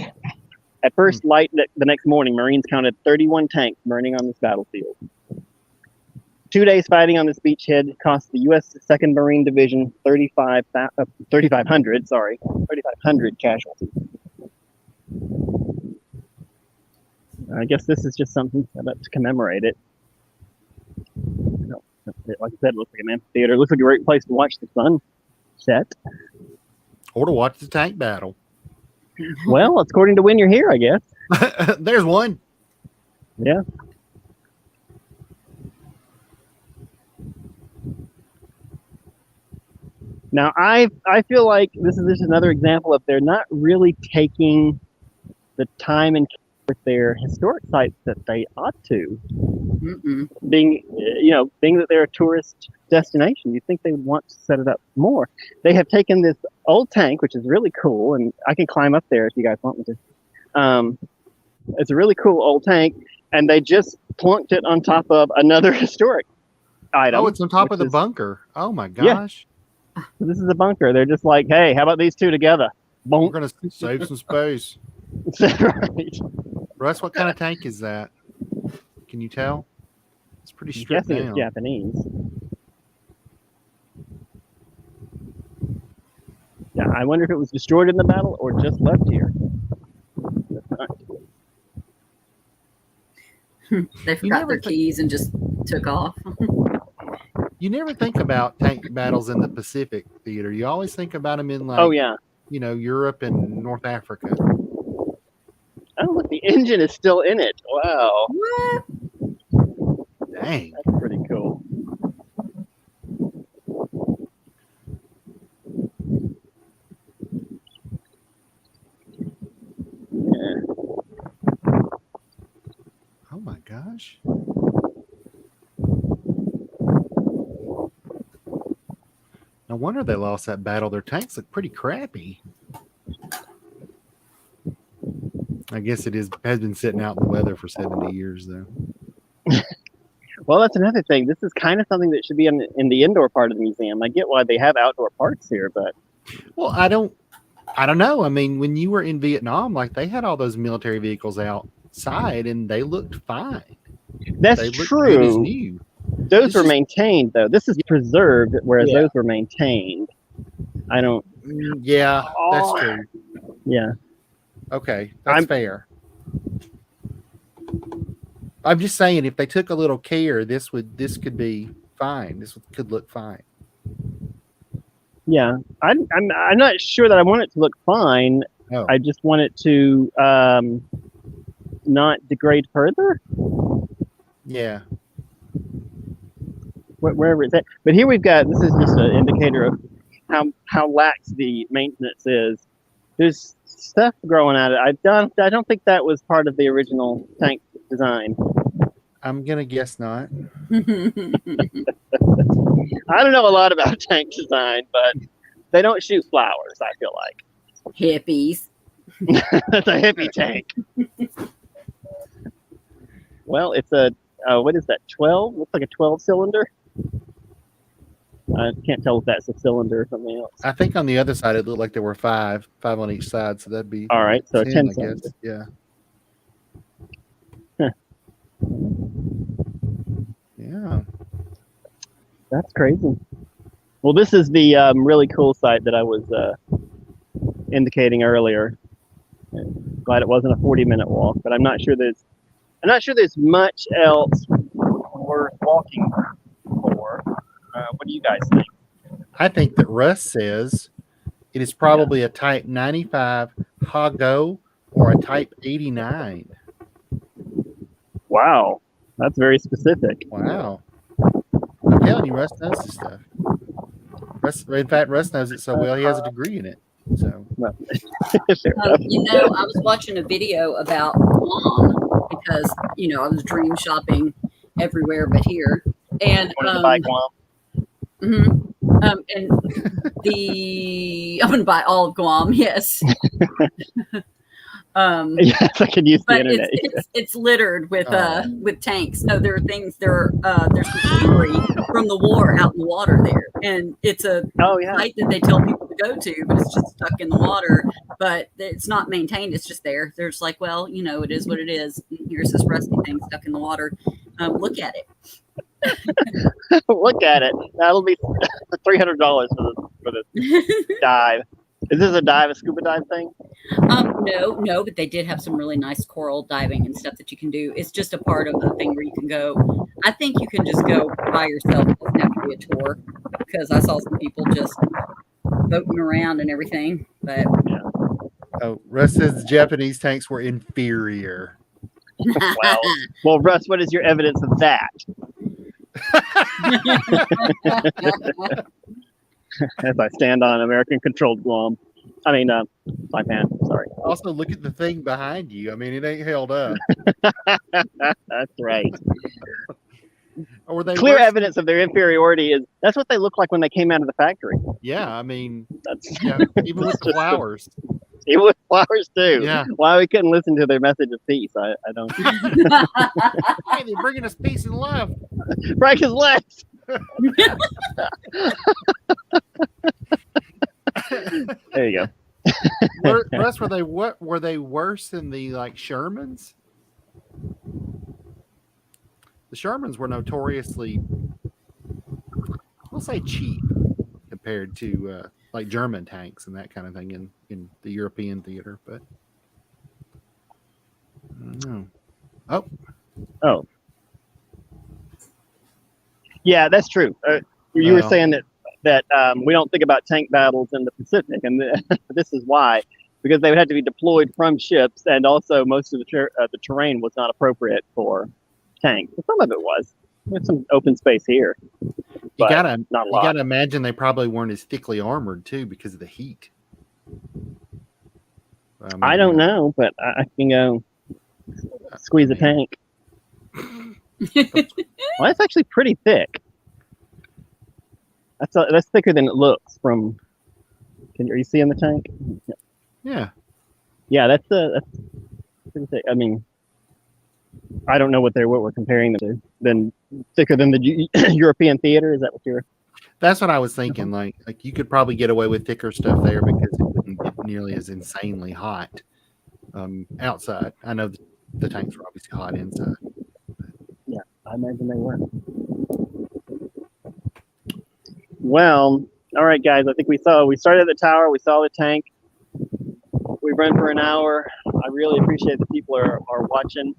At first light the next morning, Marines counted 31 tanks burning on this battlefield. 2 days fighting on this beachhead cost the U.S. 2nd Marine Division 3,500 casualties. I guess this is just something set up to commemorate it. Like I said, it looks like an amphitheater. It looks like a great place to watch the sun set. Or to watch the tank battle. Well, according to when you're here, I guess. There's one. Yeah. Now, I feel like this is just another example of they're not really taking the time and care with their historic sites that they ought to. Being that they're a tourist destination, you'd think they would want to set it up more. They have taken this old tank, which is really cool, and I can climb up there if you guys want me to. It's a really cool old tank, and they just plunked it on top of another historic item. Oh, it's on top of the bunker. Oh my gosh. Yeah. So this is a bunker. They're just like, hey, how about these two together? Bonk. We're going to save some space. Right. Russ, what kind of tank is that? Can you tell? It's pretty stripped down. It's Japanese. Yeah, I wonder if it was destroyed in the battle or just left here. They forgot their keys and just took off. You never think about tank battles in the Pacific theater. You always think about them in Europe and North Africa. Oh, look, the engine is still in it. Wow. What? Dang. That's pretty cool. Yeah. Oh my gosh. No wonder they lost that battle. Their tanks look pretty crappy. I guess it has been sitting out in the weather for 70 years, though. Well, that's another thing. This is kind of something that should be in the indoor part of the museum. I get why they have outdoor parts here, but well, I don't know. I mean, when you were in Vietnam, like they had all those military vehicles outside, and they looked fine. That's true. Good as new. Those were maintained, though. This is preserved, whereas those were maintained. I don't. Yeah, that's true. Yeah. Okay, that's fair. I'm just saying, if they took a little care, this could be fine. This could look fine. Yeah, I'm not sure that I want it to look fine. Oh. I just want it to not degrade further. Yeah. Wherever it's at. But here we've got, this is just an indicator of how lax the maintenance is. There's stuff growing out of it. I don't think that was part of the original tank design. I'm gonna guess not. I don't know a lot about tank design, but they don't shoot flowers, I feel like. Hippies. That's a hippie tank. Well, it's a what is that? 12? Looks like a 12 cylinder. I can't tell if that's a cylinder or something else. I think on the other side it looked like there were five on each side, so that'd be all right. So 10 I cylinder. guess. Yeah. Huh. Yeah. That's crazy. Well, this is the really cool site that I was indicating earlier. Glad it wasn't a 40-minute walk, but I'm not sure there's much else worth walking for. What do you guys think? I think that Russ says it is probably a Type 95 Hago or a Type 89. Wow, that's very specific. Wow. I'm telling you, Russ knows this stuff. In fact, Russ knows it so well, he has a degree in it. So, I was watching a video about Guam because, I was dream shopping everywhere but here. And wanted to buy Guam. And I'm going to buy all of Guam. Yes. Yes, I could use the internet. It's littered with tanks. No, there are things. There's some scenery from the war out in the water there, and it's a site that they tell people to go to, but it's just stuck in the water. But it's not maintained. It's just there. There's like, well, it is what it is. Here's this rusty thing stuck in the water. Look at it. Look at it. That'll be $300 for the dive. Is this a scuba dive thing? No, but they did have some really nice coral diving and stuff that you can do. It's just a part of the thing where you can go. I think you can just go by yourself. It doesn't have to be a tour, because I saw some people just boating around and everything. But oh, Russ says the Japanese tanks were inferior. Well, Russ, what is your evidence of that? As I stand on American-controlled Guam. Saipan, sorry. Also, look at the thing behind you. I mean, it ain't held up. That's right. Or they Clear evidence of their inferiority that's what they look like when they came out of the factory. Yeah, I mean, even with the flowers. Even with flowers, too. Yeah. Why we couldn't listen to their message of peace, I don't. Hey, they're bringing us peace and love. Break his legs. There you go. Russ, were they worse than the Shermans? The Shermans were notoriously, we'll say, cheap compared to German tanks and that kind of thing in the European theater, but I don't know. Oh. Yeah, that's true. You were saying that we don't think about tank battles in the Pacific, and this is why, because they would have to be deployed from ships, and also most of the terrain was not appropriate for tanks. Some of it was. There's some open space here. You gotta imagine they probably weren't as thickly armored too because of the heat. I don't know, but I can go squeeze a tank. Well, that's actually pretty thick. That's thicker than it looks from. Are you seeing the tank? Yeah. Yeah, that's pretty thick. I mean, I don't know what we're comparing them to. Then thicker than the European theater. Is that what you're? That's what I was thinking. Like you could probably get away with thicker stuff there because it wouldn't get nearly as insanely hot outside. I know the tanks were obviously hot inside. Yeah, I imagine they were. Well, all right, guys. I think we started at the tower. We saw the tank. We ran for an hour. I really appreciate the people are watching.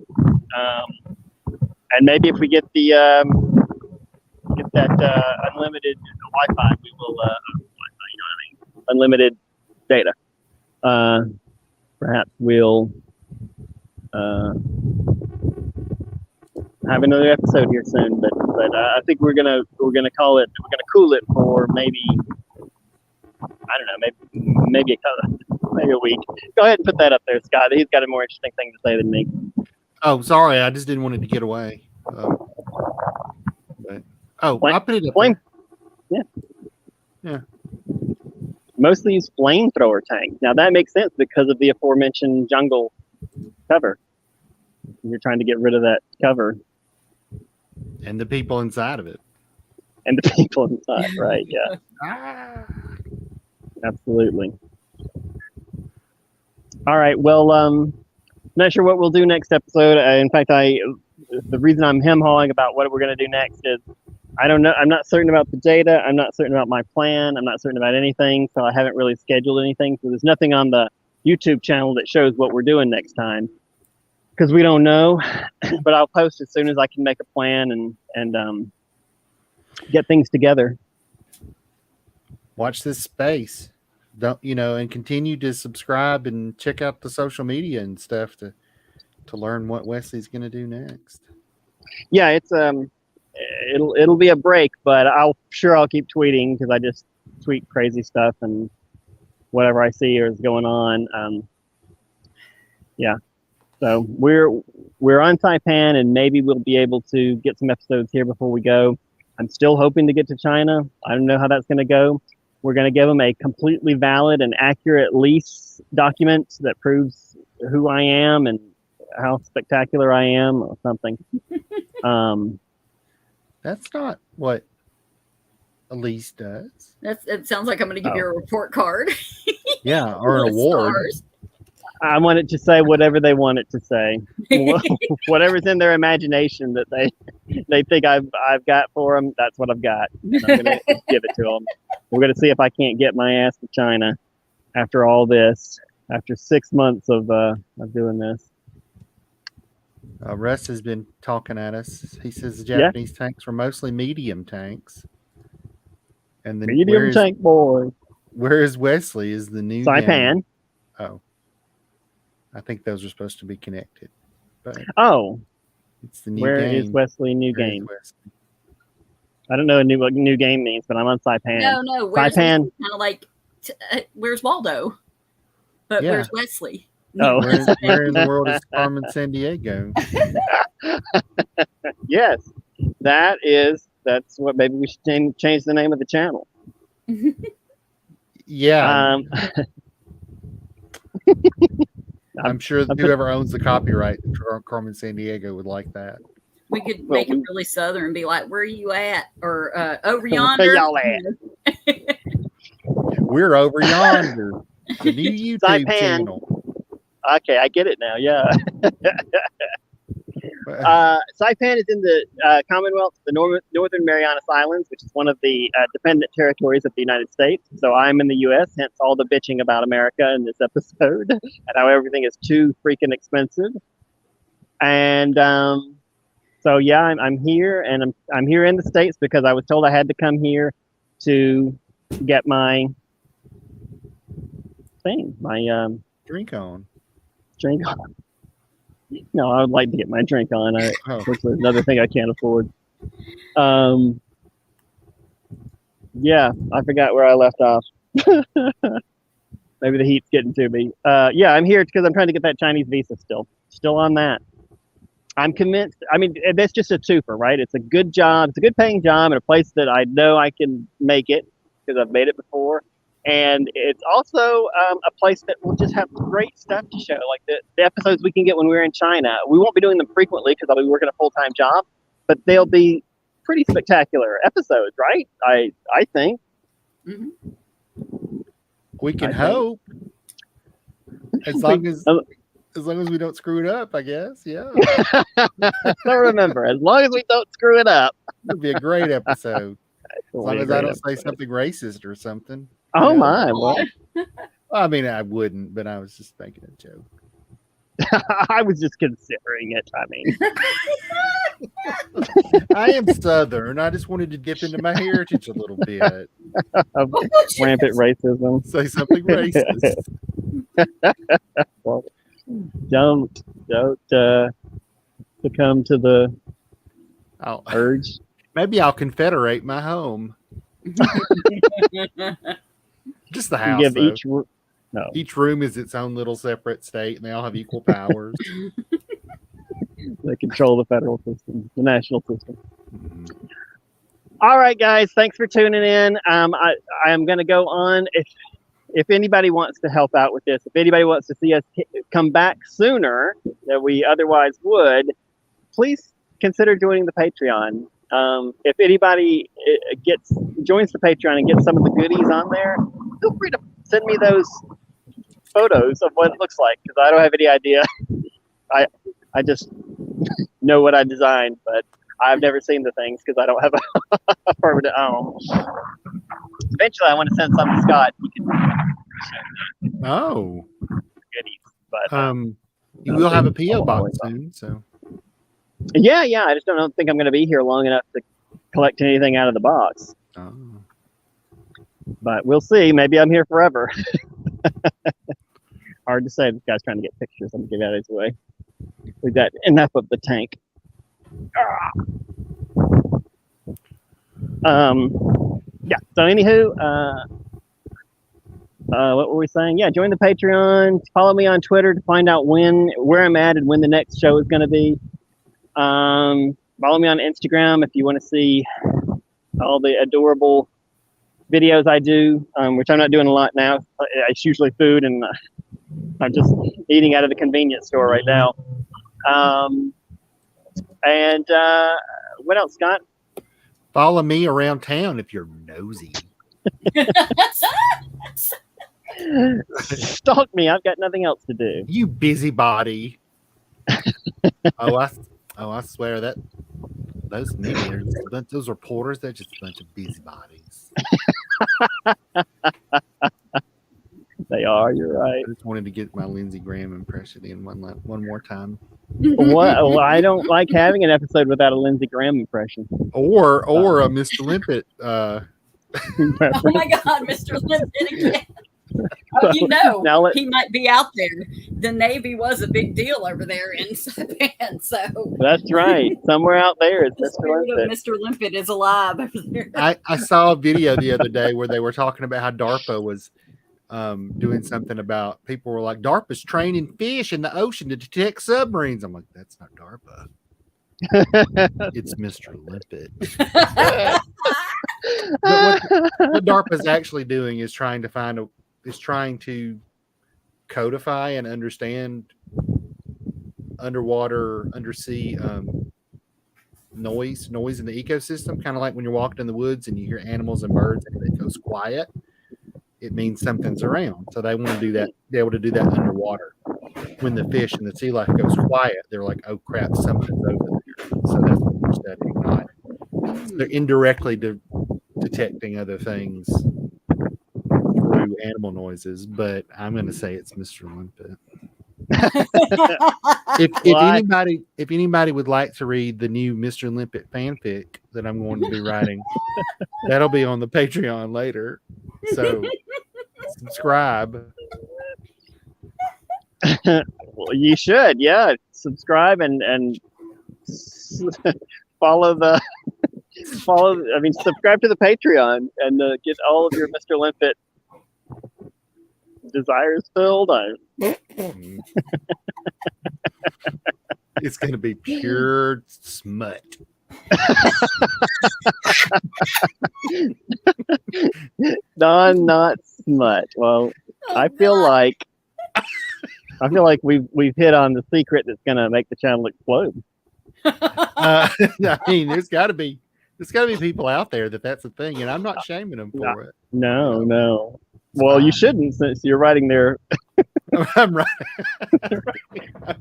And maybe if we get that unlimited Wi-Fi, we will unlimited data. Perhaps we'll have another episode here soon. But I think we're gonna call it. We're gonna cool it for maybe, I don't know, maybe a week. Go ahead and put that up there, Scott. He's got a more interesting thing to say than me. Oh, sorry. I just didn't want it to get away. I put it up flame. There. Yeah. Mostly use flamethrower tanks. Now that makes sense because of the aforementioned jungle cover. You're trying to get rid of that cover. And the people inside of it. And the people inside, right? Yeah. Absolutely. All right. Well, not sure what we'll do next episode. In fact, the reason I'm hem-hawing about what we're going to do next is I don't know. I'm not certain about the data. I'm not certain about my plan. I'm not certain about anything. So I haven't really scheduled anything. So there's nothing on the YouTube channel that shows what we're doing next time, because we don't know. But I'll post as soon as I can make a plan and get things together. Watch this space, and continue to subscribe and check out the social media and stuff to learn what Wesley's going to do next. Yeah, it's it'll be a break, but I'll keep tweeting, because I just tweet crazy stuff and whatever I see is going on. Yeah, so we're on Saipan, and maybe we'll be able to get some episodes here before we go. I'm still hoping to get to China. I don't know how that's going to go. We're going to give them a completely valid and accurate lease document that proves who I am and how spectacular I am, or something. That's not what a lease does. It sounds like I'm going to give you a report card. Yeah, or an award. Stars. I want it to say whatever they want it to say. Whatever's in their imagination that they think I've got for them, that's what I've got. And I'm going to give it to them. We're going to see if I can't get my ass to China after all this, after 6 months of doing this. Russ has been talking at us. He says the Japanese tanks were mostly medium tanks. And the medium tank boy. Where is Wesley? Is the new Saipan? Game? Oh, I think those are supposed to be connected. But it's the new Where game. is Wesley? New game. I don't know what new game means, but I'm on Saipan. No. Saipan. Kind of like, where's Waldo? But where's Wesley? Oh, where in the world is Carmen San Diego? Yes, that's what. Maybe we should change the name of the channel. Yeah. I'm sure whoever owns the copyright for Carmen San Diego would like that. We could make it really southern and be like, "Where are you at?" Or over yonder. Where y'all at? We're over yonder. The new YouTube channel. Okay, I get it now. Yeah. Saipan is in the Commonwealth, the Northern Marianas Islands, which is one of the dependent territories of the United States. So I'm in the U.S., hence all the bitching about America in this episode and how everything is too freaking expensive. And so yeah, I'm here, and I'm here in the States because I was told I had to come here to get my thing, my drink on. No, I would like to get my drink on. Which is another thing I can't afford. Yeah, I forgot where I left off. Maybe the heat's getting to me. Yeah, I'm here because I'm trying to get that Chinese visa still on that. I'm convinced. I mean, that's just a twofer, right? It's a good job. It's a good paying job in a place that I know I can make it because I've made it before. And it's also a place that will just have great stuff to show, like the episodes we can get when we're in China. We won't be doing them frequently because I'll be working a full-time job, but they'll be pretty spectacular episodes, right? I think. Mm-hmm. We can hope. As long as we don't screw it up, I guess. Yeah. So remember, as long as we don't screw it up. It'll be a great episode. As long as I don't say something racist or something. Oh my! Well, I mean, I wouldn't, but I was just making a joke. I was just considering it. I mean, I am Southern. I just wanted to dip into my heritage a little bit. Rampant racism. Say something racist. Well, don't succumb to the urge. Maybe I'll confederate my home. Just the house. Give each room is its own little separate state, and they all have equal powers. They control the federal system, the national system. Mm-hmm. All right, guys, thanks for tuning in. I am going to go on. If anybody wants to help out with this, if anybody wants to see us come back sooner than we otherwise would, please consider joining the Patreon. If anybody joins the Patreon and gets some of the goodies on there, feel free to send me those photos of what it looks like, because I don't have any idea. I just know what I designed, but I've never seen the things because I don't have a permanent home. Eventually, I want to send some to Scott. Oh, But you will have a PO box soon, so yeah. I just don't think I'm going to be here long enough to collect anything out of the box. Oh. But we'll see. Maybe I'm here forever. Hard to say. This guy's trying to get pictures. I'm gonna get out of his way. We've got enough of the tank. Yeah. So anywho, what were we saying? Yeah, join the Patreon. Follow me on Twitter to find out where I'm at and when the next show is going to be. Follow me on Instagram if you want to see all the adorable videos I do, which I'm not doing a lot now. It's usually food, and I'm just eating out of the convenience store right now. And what else, Scott? Follow me around town if you're nosy. Stalk me. I've got nothing else to do. You busybody. I swear that those media, those reporters, they're just a bunch of busybodies. They are. You're right. I just wanted to get my Lindsey Graham impression in one more time. What? Well, I don't like having an episode without a Lindsey Graham impression. Or a Mr. Limpet. Oh my God, Mr. Limpet again. Oh, he might be out there. The Navy was a big deal over there in Saipan, so that's right. Somewhere out there is Mr. Limpet. Mr. Limpet is alive over there. I saw a video the other day where they were talking about how DARPA was doing something about, people were like, DARPA's training fish in the ocean to detect submarines. I'm like, that's not DARPA. It's Mr. Limpet. But what DARPA's actually doing is trying to codify and understand undersea noise in the ecosystem. Kind of like when you're walking in the woods and you hear animals and birds and it goes quiet, it means something's around. So they want to do that, be able to do that underwater. When the fish and the sea life goes quiet, they're like, oh crap, something's over there. So that's what they're studying. So they're indirectly detecting other things through animal noises, but I'm going to say it's Mr. Limpet. If anybody would like to read the new Mr. Limpet fanfic that I'm going to be writing, that'll be on the Patreon later. So subscribe. Well, you should, yeah. Subscribe and subscribe to the Patreon and get all of your Mr. Limpet desires filled. It's going to be pure smut. Not smut. Well, I feel like we've hit on the secret that's going to make the channel explode. I mean, there's got to be people out there that's a thing, and I'm not shaming them for it. No. Well, you shouldn't, since you're writing their. I'm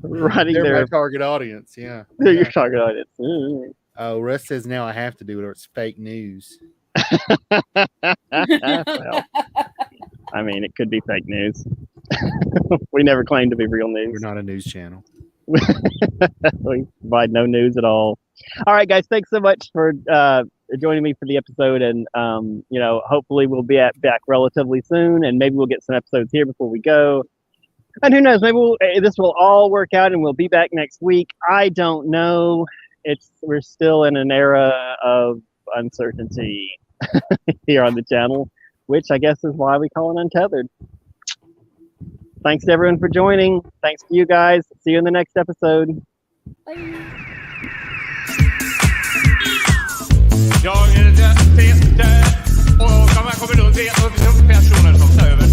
writing their target audience. Yeah, they're your target audience. Mm. Oh, Russ says now I have to do it, or it's fake news. Well, I mean, it could be fake news. We never claim to be real news. We're not a news channel. We provide no news at all. All right, guys, thanks so much for joining me for the episode, and hopefully we'll be back relatively soon, and maybe we'll get some episodes here before we go. And who knows, maybe this will all work out and we'll be back next week. I don't know. We're still in an era of uncertainty here on the channel, which I guess is why we call it Untethered. Thanks to everyone for joining. Thanks to you guys. See you in the next episode. Bye. Jag är det och man kommer då se upp personer som tar över.